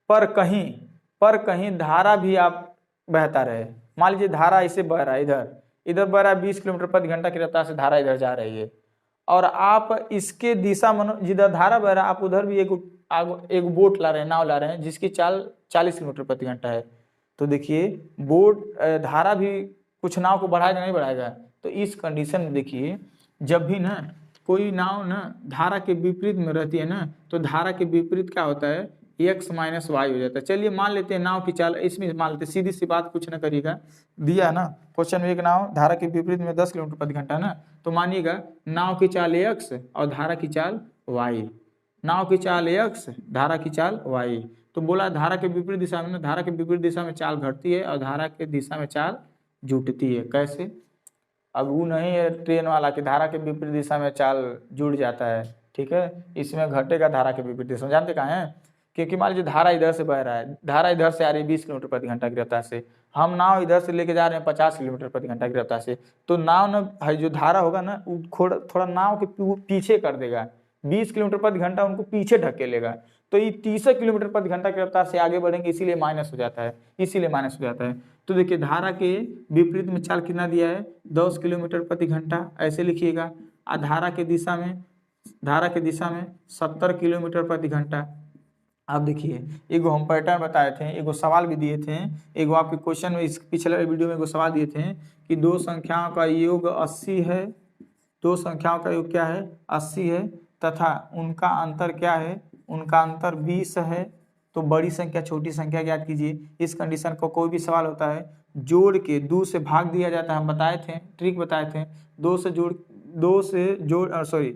पर कहीं धारा भी आप बहता रहे, मान लीजिए धारा ऐसे बह रहा है, इधर बह रहा है 20 किलोमीटर प्रति घंटा की रफ्तार से धारा इधर जा रही है, और आप इसके दिशा मनो जिधर धारा बह रहा है आप उधर भी एक बोट ला रहे हैं, नाव ला रहे हैं जिसकी चाल 40 किलोमीटर प्रति घंटा है। तो देखिए बोट धारा भी कुछ नाव को बढ़ाएगा नहीं बढ़ाएगा। तो इस कंडीशन में देखिए जब भी ना कोई नाव ना धारा के विपरीत में रहती है ना, तो धारा के विपरीत क्या होता है x माइनस वाई हो जाता है। चलिए मान लेते हैं नाव की चाल, इसमें मान लेते हैं, सीधी सी बात कुछ ना करिएगा, दिया ना क्वेश्चन में एक नाव धारा के विपरीत में 10 किलोमीटर प्रति घंटा ना, तो मानिएगा नाव की चाल x और धारा की चाल y, नाव की चाल x धारा की चाल y, तो बोला धारा के विपरीत दिशा में ना, धारा के विपरीत दिशा में चाल घटती है और धारा के दिशा में चाल जुटती है। कैसे? अब वो नहीं है ट्रेन वाला कि धारा के विपरीत दिशा में चाल जुड़ जाता है, ठीक है, इसमें घटेगा धारा के विपरीत दिशा में। जानते कहाँ है? क्योंकि मान लीजिए धारा इधर से बह रहा है, धारा इधर से आ रही है 20 किलोमीटर प्रति घंटा की रफ्तार से, हम नाव इधर से लेके जा रहे हैं 50 किलोमीटर प्रति घंटा की रफ्तार से, तो नाव न जो धारा होगा ना वो थोड़ा नाव के पीछे कर देगा, 20 किलोमीटर प्रति घंटा उनको पीछे ढकेलेगा, तो ये 30 किलोमीटर प्रति घंटा की रफ्तार से आगे बढ़ेंगे, इसीलिए माइनस हो जाता है, इसीलिए माइनस हो जाता है। तो देखिए धारा के विपरीत में चाल कितना दिया है? 10 किलोमीटर प्रति घंटा, ऐसे लिखिएगा। और धारा के दिशा में 70 किलोमीटर प्रति घंटा। अब देखिए एगो हम पैटर्न बताए थे, एगो सवाल भी दिए थे, एगो आपके क्वेश्चन में इस पिछले वीडियो में एगो सवाल दिए थे कि दो संख्याओं का योग 80 है, दो संख्याओं का योग क्या है? 80 है तथा उनका अंतर क्या है? उनका अंतर 20 है। तो बड़ी संख्या छोटी संख्या ज्ञात कीजिए। इस कंडीशन को कोई भी सवाल होता है जोड़ के 2 से भाग दिया जाता है, हम बताए थे, ट्रिक बताए थे,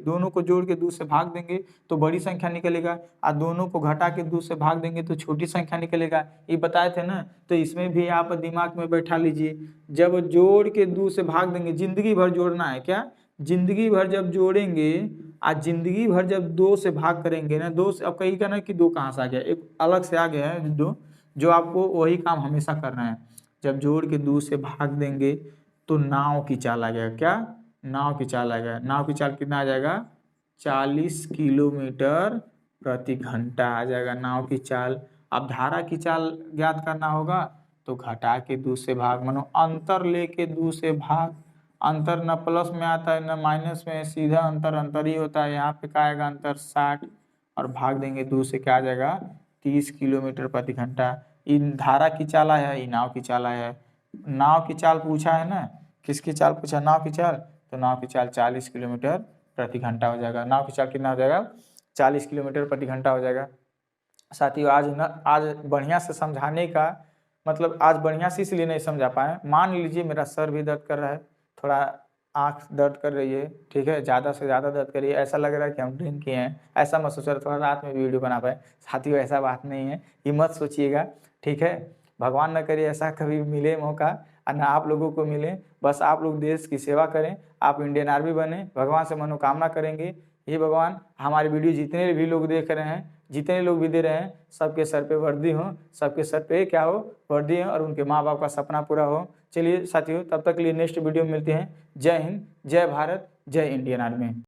दोनों को जोड़ के 2 से भाग देंगे तो बड़ी संख्या निकलेगा, और दोनों को घटा के 2 से भाग देंगे तो छोटी संख्या निकलेगा, ये बताए थे ना। तो इसमें भी आप दिमाग में बैठा लीजिए, जब जोड़ के 2 से भाग देंगे, जिंदगी भर जोड़ना है क्या? जिंदगी भर जब जोड़ेंगे, आज जिंदगी भर जब 2 से भाग करेंगे ना, 2 से अब कहीं का ना कि 2 कहाँ से आ गया, एक अलग से आ गया है 2, जो आपको वही काम हमेशा करना है। जब जोड़ के 2 से भाग देंगे तो नाव की चाल आ जाएगा, क्या? नाव की चाल आ जाएगा। नाव की चाल कितना आ जाएगा? 40 किलोमीटर प्रति घंटा आ जाएगा नाव की चाल। अब धारा की चाल ज्ञात करना होगा तो घटा के 2 से भाग, मानो अंतर लेके 2 से भाग, अंतर न प्लस में आता है न माइनस में, सीधा अंतर ही होता है। यहाँ पे क्या आएगा? अंतर 60 और भाग देंगे 2 से, क्या आ जाएगा? 30 किलोमीटर प्रति घंटा। इन धारा की चाल आया है, नाव की चाल आया है। नाव की चाल पूछा है ना, किसकी चाल पूछा? नाव की चाल। तो नाव की चाल 40 किलोमीटर प्रति घंटा हो जाएगा। नाव की चाल कितना हो जाएगा? 40 किलोमीटर प्रति घंटा हो जाएगा। साथियों आज बढ़िया से समझाने का मतलब, आज बढ़िया से इसलिए नहीं समझा पाए, मान लीजिए मेरा सर भी दर्द कर रहा है, थोड़ा आँख दर्द कर रही है, ठीक है, ज़्यादा से ज़्यादा दर्द कर रही है, ऐसा लग रहा है कि हम ड्रिंक किए हैं, ऐसा मत सोच रहा, थोड़ा रात में वीडियो बना पाए। साथियों ऐसा बात नहीं है, ये मत सोचिएगा, ठीक है। भगवान न करे ऐसा कभी मिले मौका, और ना आप लोगों को मिले। बस आप लोग देश की सेवा करें, आप इंडियन आर्मी बने, भगवान से मनोकामना करेंगे, ये भगवान हमारी वीडियो जितने भी लोग देख रहे हैं, जितने लोग भी दे रहे हैं, सबके सर पे वर्दी हो, सबके सर पे क्या हो? वर्दी हो, और उनके माँ बाप का सपना पूरा हो। चलिए साथियों, तब तक के लिए नेक्स्ट वीडियो में मिलते हैं। जय हिंद, जय भारत, जय इंडियन आर्मी।